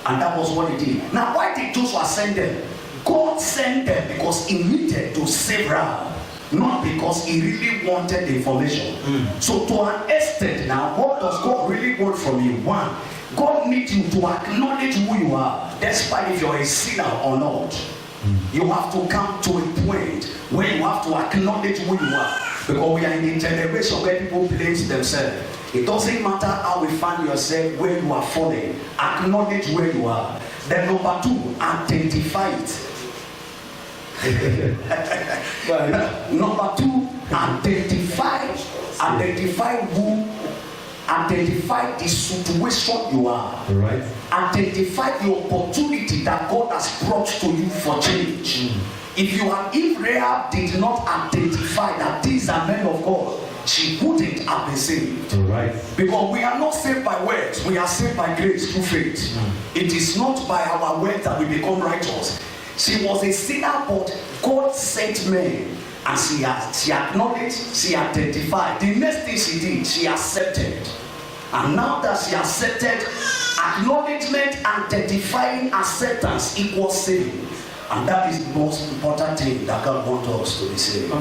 And that was what he did. Now, why did Joshua send them? God sent them because he needed to save Rahab, not because he really wanted the information. So to an extent now, what does God really want from you? One, God needs you to acknowledge who you are, despite if you're a sinner or not. You have to come to a point where you have to acknowledge who you are. Because we are in a generation where people place themselves. It doesn't matter how we find yourself, where you are falling. Acknowledge where you are. Then number 2, identify it. Number 2, identify the situation you are. Right. Identify the opportunity that God has brought to you for change. If Rahab did not identify that these are men of God, she wouldn't have been saved. Right. Because we are not saved by works, we are saved by grace through faith. It is not by our works that we become righteous. She was a sinner, but God sent men, and she acknowledged, she identified. The next thing she did, she accepted. And now that she accepted, acknowledgement, identifying, acceptance equals saving. And that is the most important thing that God wants us to be saved.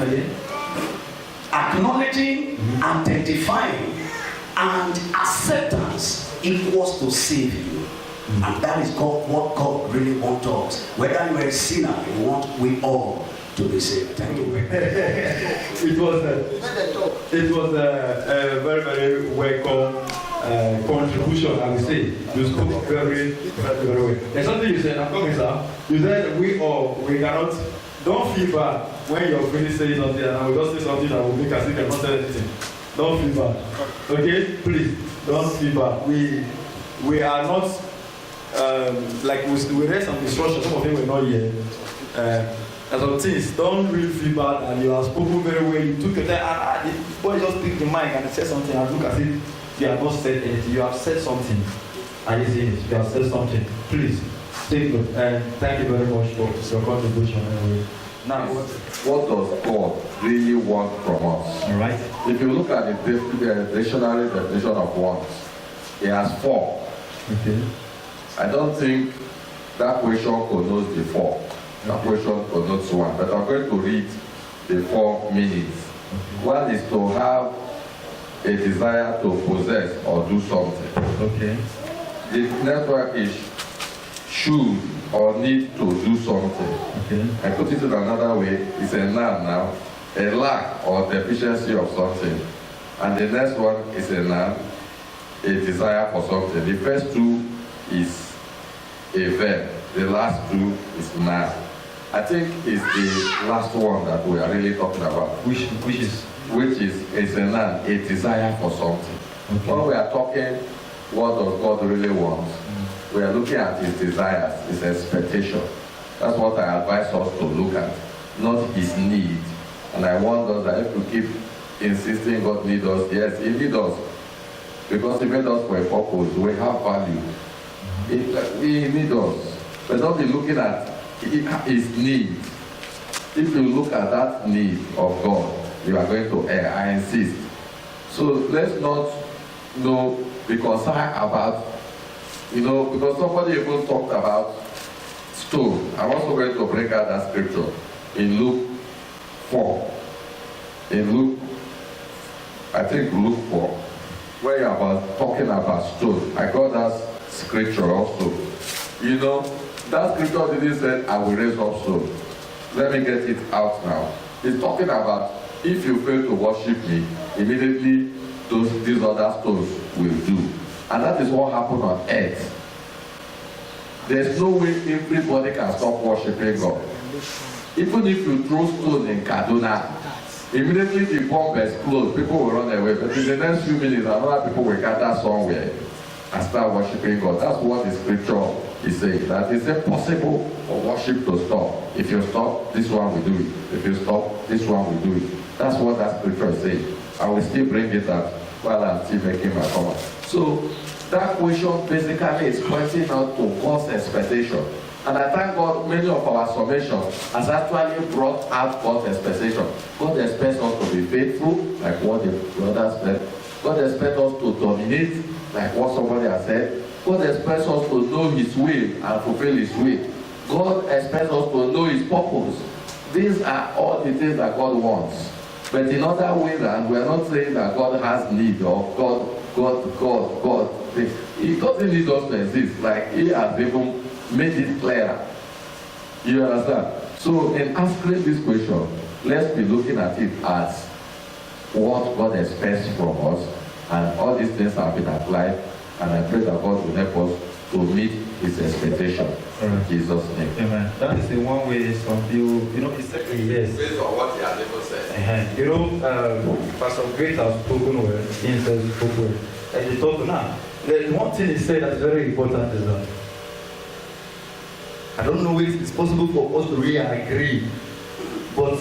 Acknowledging, identifying, and acceptance equals to saving. And that is what God really wants us. Whether you are a sinner, He wants we all to be saved. Thank you. It was a very, very welcome contribution, I would say. You spoke very, very, very well. There's something you said, I'm coming, sir. You said we cannot, don't feel bad when you're really saying something and I will just say something that will make us think I'm not saying anything. Don't feel bad. Okay? Please, don't feel bad. We are not, like we read some instructions, some of them were not here. As of things, don't really feel bad, and you have spoken very well. You took your time, and the boy just picked the mic and said something, and look as if you have not said anything. You have said something, And if you have said something, please take note. And thank you very much for your contribution. Now, what does God really want from us? All right. If you look at the dictionary definition of wants, it has 4. Okay. I don't think that question connotes the 4. That question connotes 1. But I'm going to read the 4 meanings. Okay. One is to have a desire to possess or do something. Okay. The next one is should or need to do something. Okay. I put it in another way, it's a noun now, a lack or deficiency of something. And the next one is a noun, a desire for something. The first 2 is a verb, the last 2 is noun. I think it's the last one that we are really talking about. Which is a noun, a desire for something. Okay. When we are talking, what does God really want? We are looking at his desires, his expectation. That's what I advise us to look at, not his need. And I want us that if we keep insisting God needs us, yes, he needs us. Because he made us for a purpose, we have value. He needs us. But don't be looking at his need. If you look at that need of God, you are going to err, I insist. So let's not be concerned about, because somebody even talked about stone. I'm also going to bring out that scripture in Luke 4. In Luke, I think Luke 4, where you're talking about stone. I got that scripture also. That scripture didn't say, I will raise up stone. Let me get it out now. It's talking about if you fail to worship me, immediately these other stones will do. And that is what happened on earth. There's no way everybody can stop worshiping God. Even if you throw stones in Kaduna, immediately the bomb explodes, people will run away. But in the next few minutes, another people will gather somewhere and start worshiping God. That's what the scripture is saying. That it's impossible for worship to stop. If you stop, this one will do it. If you stop, this one will do it. That's what that scripture is saying. I will still bring it up while I'm still making my comment. So that question basically is pointing out to God's expectation. And I thank God many of our submissions has actually brought out God's expectation. God expects us to be faithful, like what the brothers said. God expects us to dominate, like what somebody has said. God expects us to know his will and fulfill his will. God expects us to know his purpose. These are all the things that God wants. But in other ways, and we are not saying that God has need or God. He doesn't need us to exist. Like he has even made it clearer. You understand? So in answering this question, let's be looking at it as what God expects from us, and all these things have been applied, and I pray that God will help us to meet his expectation. In Jesus' name. Amen. That is the one way some people, it's yes. Based on what he has ever said. Pastor Great has spoken well, he says spoke well. And he talked now. The one thing he said that's very important is that I don't know if it's possible for us to really agree, but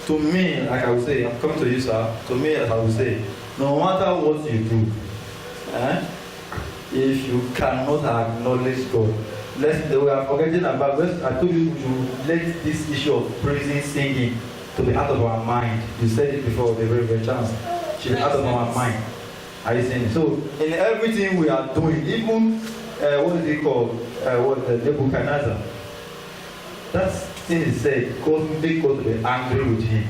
to me, like I would say, I'm coming to you, sir. To me, as I would say, no matter what you do, if you cannot acknowledge God, we are forgetting about. I told you to let this issue of praising, singing, to be out of our mind. You said it before, the very chance. Should be out of our mind. Are you saying? So in everything we are doing, even what is it called? Nebuchadnezzar. That thing is said, make God to be angry with him.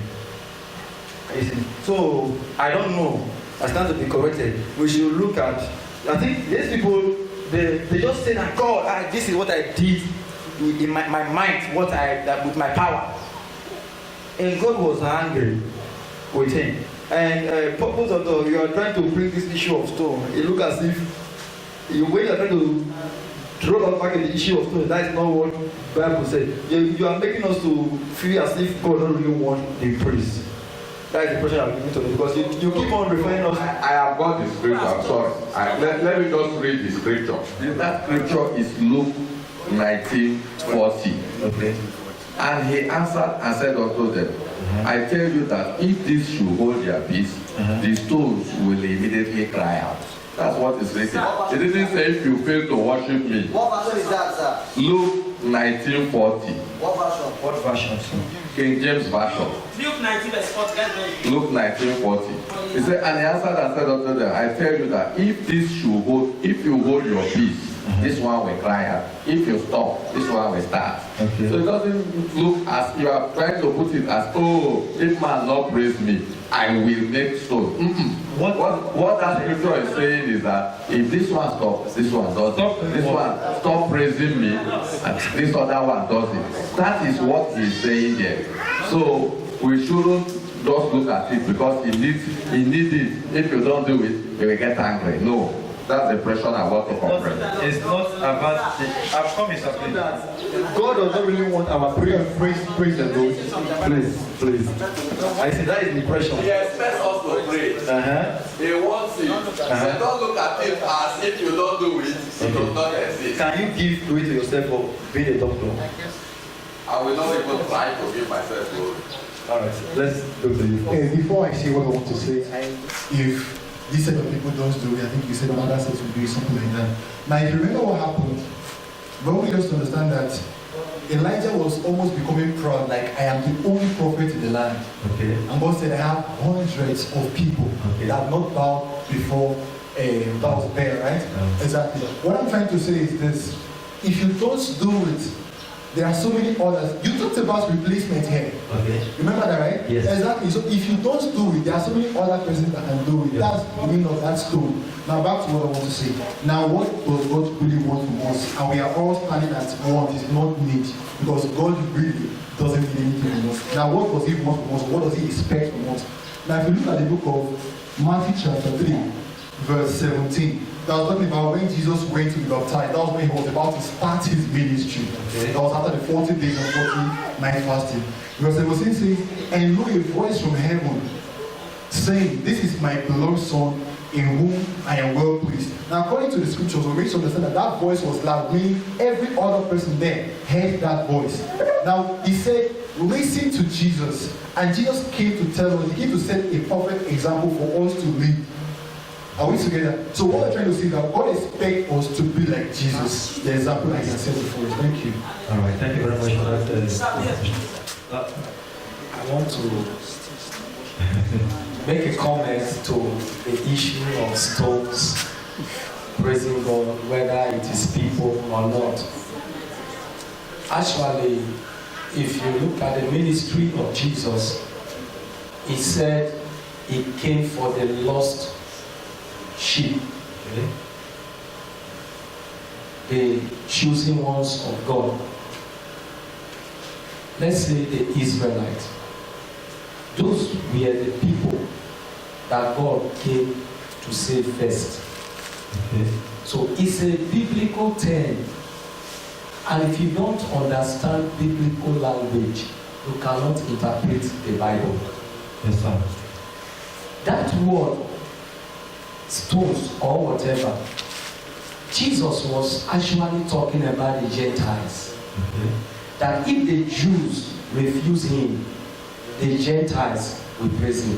Are you saying? So I don't know. I stand to be corrected. We should look at. I think these people, they just say that God, this is what I did in my mind, with my power. And God was angry with him. And purpose of you are trying to bring this issue of stone. It looks as if when you are trying to throw back the issue of stone, that is not what the Bible said. You are making us to feel as if God don't really want the praise. That is the pressure I'm giving to them, because you keep on referring us. I have got the scripture, I'm sorry. Let me just read the scripture. That scripture is Luke 19:40. Okay. And he answered and said unto them, I tell you that if this should hold their peace, the stones will immediately cry out. That's what is written. It didn't say if you fail to worship me. What version is that, sir? Luke 19:40. What version? What version? King James Version. Luke 19 verse 40. Let's go. Luke 19:40. He said, and he answered and said unto them, I tell you that if you hold your peace, this one will cry out. If you stop, this one will start. Okay. So it doesn't look as you are trying to put it as, oh, if man not praise me, I will make stone. What that scripture is saying is that if this one stops, this one does it. This one stop praising me, and this other one does it. That is what he's saying here. So we shouldn't just look at it because he needs it. If you don't do it, he will get angry. No. That's the impression I want to comprehend. It's not about I've come is something that God does not really want our praise and Lord. Please. I see that is the impression. He expects us to pray. He wants it. So don't look at it as if you don't do it, it does not exist. Can you give glory to yourself for being a doctor? I will not even try to give myself glory. Alright, let's go to you. Before I say what I want to say, if this set of people don't do it, I think you said another set will do something like that. Now, if you remember what happened, but we just understand that Elijah was almost becoming proud, like I am the only prophet in the land. Okay. And God said, I have hundreds of people that have not bowed before Baal, right? Exactly. What I'm trying to say is this: if you don't do it, there are so many others. You talked about replacement here. Okay. Remember that, right? Yes. Exactly. So if you don't do it, there are so many other persons that can do it. Yeah. That's the meaning of that stone. Now back to what I want to say. Now what does God really want from us? And we are all standing at want is not need, because God really doesn't need anything from us. Now what does He want from us? What does He expect from us? Now if you look at the book of Matthew chapter 3, verse 17. That was talking about when Jesus went to be baptized. That was when he was about to start his ministry. Okay. That was after the 40 days and 40 night fasting. Verse 17 says, and lo, a voice from heaven saying, this is my beloved Son, in whom I am well pleased. Now, according to the scriptures, we need to understand that that voice was loud, meaning every other person there heard that voice. Now, he said, listen to Jesus. And Jesus came to tell us, he came to set a perfect example for us to live. Are we together? So what I'm trying to say is that God expects us to be like Jesus, the example I can set before us. Thank you. All right, thank you very much for that. I want to make a comment to the issue of stones praising God, whether it is people or not. Actually, if you look at the ministry of Jesus, he said he came for the lost sheep, the chosen ones of God. Let's say the Israelites. Those were the people that God came to save first. Okay. So it's a biblical term. And if you don't understand biblical language, you cannot interpret the Bible. Yes, sir. That word, stones or whatever, Jesus was actually talking about the Gentiles. Okay. That if the Jews refuse him, the Gentiles will praise him.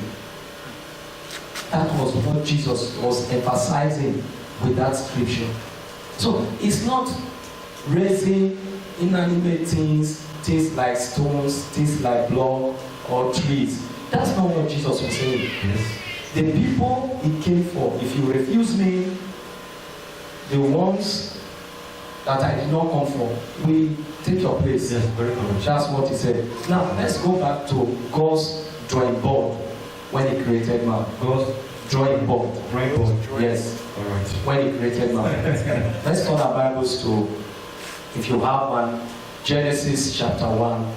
That was what Jesus was emphasizing with that scripture. So it's not raising inanimate things, things like stones, things like blood or trees. That's not what Jesus was saying. Yes. The people he came for, if you refuse me, the ones that I did not come for, will take your place. Yes, very good. That's what he said. Now, let's go back to God's drawing board when he created man. God's drawing board. drawing board. Yes. All right. When he created man. Let's turn our Bibles to, if you have one, Genesis chapter 1,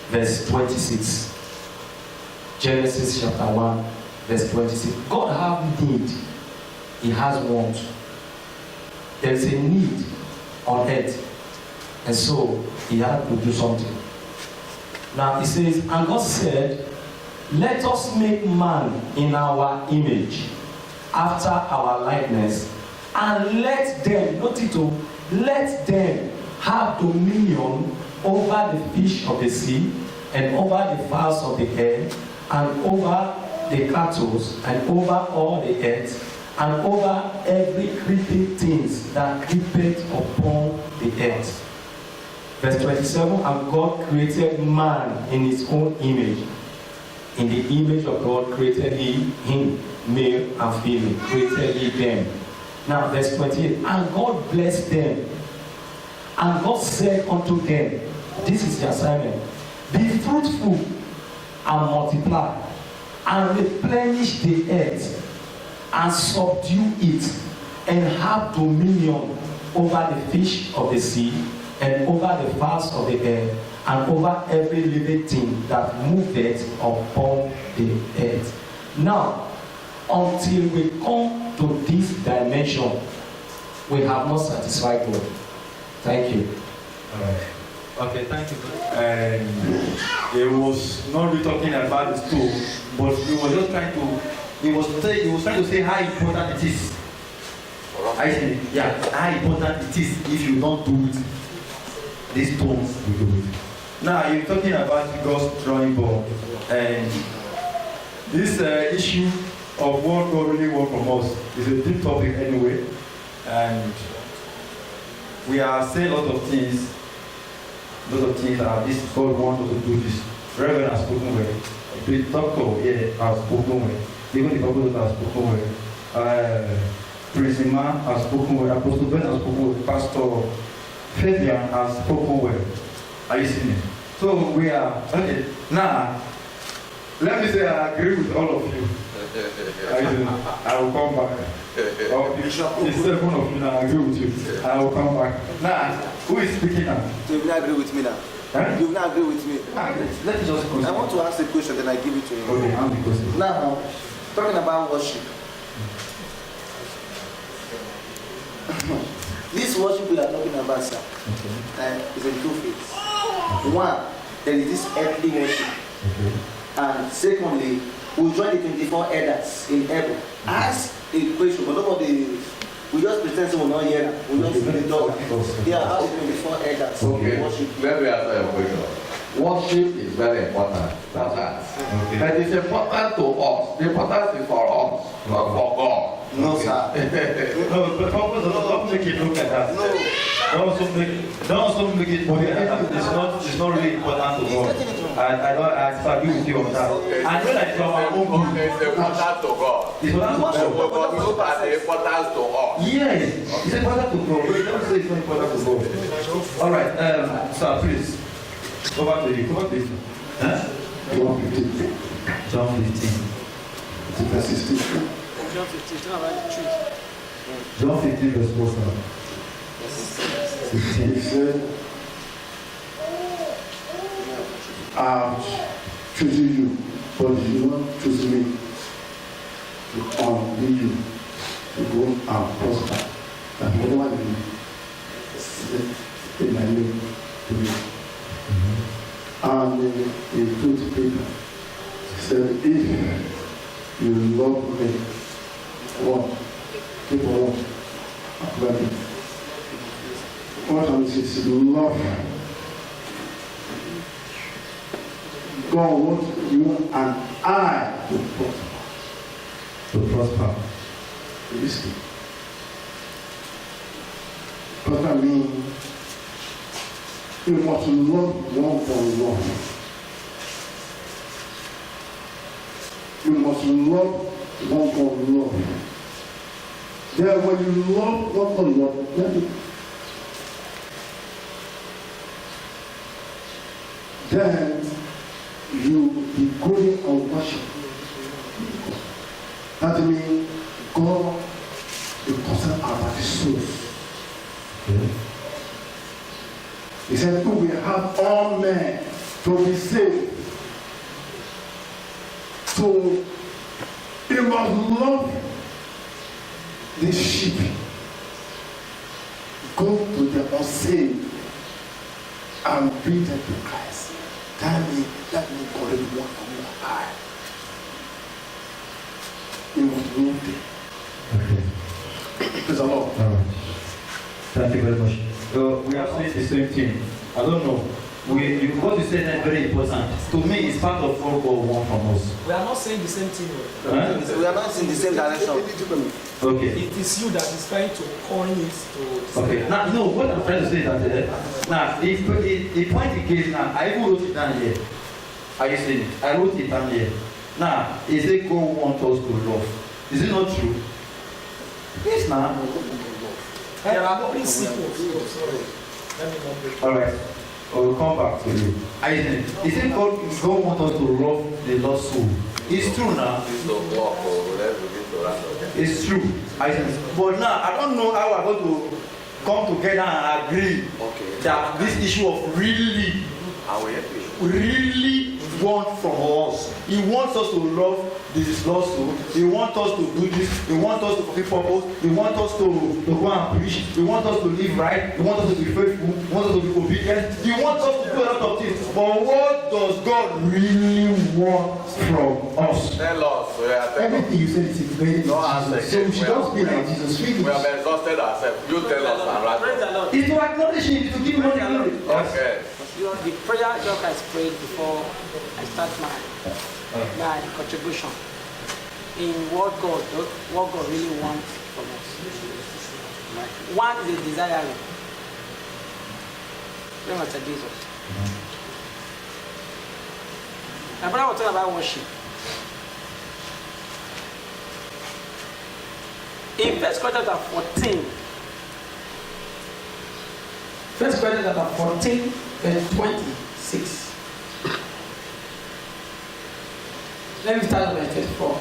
verse 26. Genesis chapter 1, verse 26. God has need. He has want. There is a need on earth. And so he had to do something. Now he says, and God said, let us make man in our image, after our likeness, and let them, not it all, let them have dominion over the fish of the sea, and over the fowls of the air, and over the cattle, and over all the earth, and over every creeping things that creepeth upon the earth. Verse 27, and God created man in his own image. In the image of God created he him, male and female, created he them. Now verse 28, and God blessed them. And God said unto them, this is the assignment, be fruitful and multiply, and replenish the earth, and subdue it, and have dominion over the fish of the sea, and over the fowls of the air, and over every living thing that moveth upon the earth. Now, until we come to this dimension, we have not satisfied God. Thank you. All right. Okay, thank you. It was not really talking about the stool, but he was just trying to. He was trying to say how important it is. I said, yeah, how important it is if you don't do it. These stones will do it. Now you're talking about God's drawing board, and this issue of what God really wants from us is a deep topic anyway, and we are saying a lot of things that this God wants us to do this. Reverend has spoken well, the doctor here has spoken well, even the doctor has spoken well, Prince Emma has spoken well, Apostle Ben has spoken well, Pastor Fabian has spoken well. Are you seeing it? So we are okay. Now, let me say I agree with all of you. I will come back. The 7 of you now, I agree with you. I will come back. Now, who is speaking now? So you will not agree with me now? Huh? You will not agree with me? Let me just proceed. I want to ask a question, then I give it to you. Okay, I'm the question. Now, talking about worship. This worship we are talking about, sir, is in two phases. One, there is this earthly worship. And secondly, we join the 24 elders in heaven. Ask a question, but nobody, we just pretend we're not here. We just see the door. Yeah, how the 24 elders worship. Let me answer your question. Worship is very important. That's that. But it's important to us. The importance is for us, not for God. No, sir. No, but don't make it look like that. No. Don't also make it look like that. It's not really important to God. I agree with you on that. I know that it's our own group. It's important to God. It's important to God. But look at the importance to us. Yes, it's important to God. But don't say it's not important to God. All right, sir, please. Go back to you. Go back to you. Huh? John 15. John 15. Verse 16. John 15, it's not about the truth. John 15 verse 4. 16. He said, I've chosen you, but you not choose me to lead you to go and prosper. And whatever you say in my name to me. And he told Peter, he said, if you love me, what? Keep on loving. What I'm saying is love. God wants you and I to prosper. To prosper. Listen. Prosper means you must love one for one. You must love one for love. Then when you love one for love, then you be going and worship. That means God is concerned about the souls. He said, we will have all men to be saved. So you must love the sheep. Go to the unsaved and bring them to Christ. That means God is one from your eye. You must love them. Okay. Praise the Lord. All right. Thank you very much. We are saying the same thing. I don't know. what you said is very important. To me, it's part of what God wants from us. We are not saying the same thing. Huh? We are not in the same direction. Okay. It is you that is trying to coin it to. Okay. Now, no, what I'm trying to say is that now, the point he gave now, I even wrote it down here. Are you seeing it? I wrote it down here. Now, is it God wants us to love? Is it not true? Yes, now. There are principles. All right. I will come back to you. I think is it God wants us to love the lost soul? It's true now. It's true. I think. But now I don't know how we're going to come together and agree that this issue of really want from us. He wants us to love this lost soul. He wants us to do this. He wants us to fulfill purpose. He wants us to go and preach. He wants us to live right. He wants us to be faithful. He wants us to be obedient. He wants us to do a lot of things. But what does God really want from us? Tell us. Everything you said is very Jesus. So we should just be like Jesus. We have exhausted ourselves. You tell us. It's to acknowledge Him, to give Him all the glory. Okay. The prayer Jock has prayed before I start my contribution in what God really wants from us. Right. One is a desiring. Pray Master Jesus. My brother was talking about worship. In 1 Corinthians chapter 14. 1 Corinthians chapter 14, verse 26. Let me start with 24.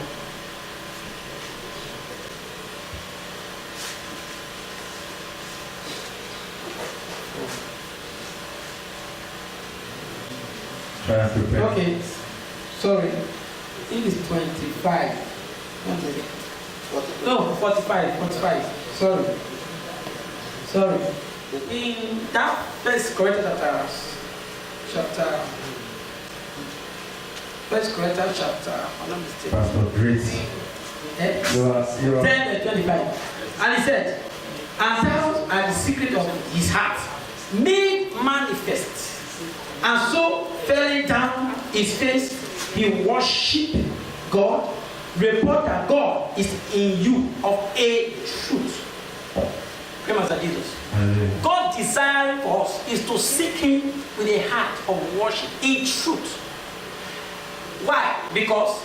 Okay, sorry. I think it's 25. No, 45. Sorry. In that First Corinthians chapter, I'm not mistaken. Pastor, great. 10 and 25. And he said, and thou art the secret of his heart, made manifest. And so, falling down his face, he worshiped God, report that God is in you of a truth. Master Jesus. God's desire for us is to seek Him with a heart of worship in truth. Why? Because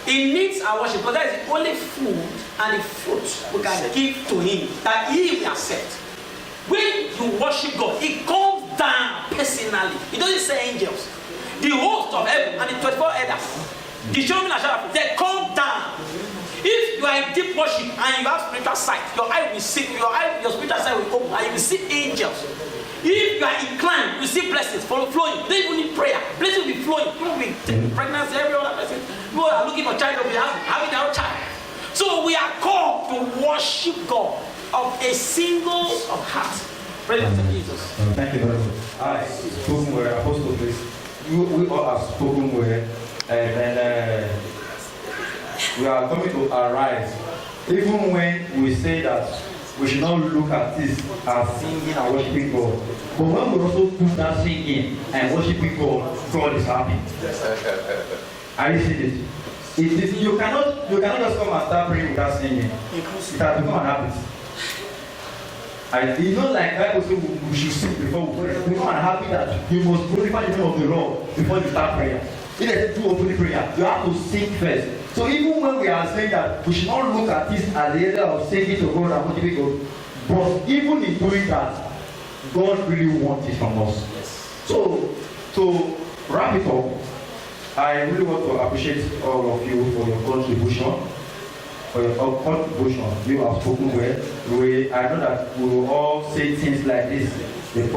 He needs our worship, because that is the only food and the fruit we can give to Him that He will accept. When you worship God, it comes down personally. It doesn't say angels. The host of heaven and the 24 elders, the children of Shadrach, they come down. If you are in deep worship and you have spiritual sight, your eye will see, your spiritual sight will open and you will see angels. If you are inclined, you see blessings flowing. You don't even need prayer. Blessings will be flowing. You will be taking pregnancy, every other person. People are looking for child, will be having their own child. So we are called to worship God of a single of heart. Praise Jesus. Thank you very much. I spoken word, Apostle, please. We all have spoken word, and then we are going to arise. Even when we say that we should not look at this as singing and worshiping God, but when we also do that singing and worshiping God, God is happy. Are you seeing it? You cannot just come and start praying without singing. It has become an habit. And you know, like Bible says, we should sing before we pray. Become an habit that you must glorify the name of the Lord before you start prayer. If they do open prayer, you have to sing first. So even when we are saying that we should not look at this as the area of singing to God and worshiping God, but even in doing that, God really wants it from us. So to wrap it up, I really want to appreciate all of you for your contribution. You have spoken well. I know that we will all say things like this. The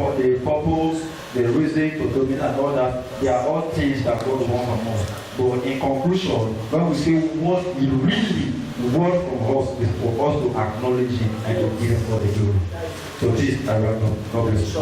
purpose, the reason to dominate and all that, they are all things that God wants from us. But in conclusion, when we say what He really wants from us is for us to acknowledge Him and to give Him all the glory. So this I welcome. God bless you.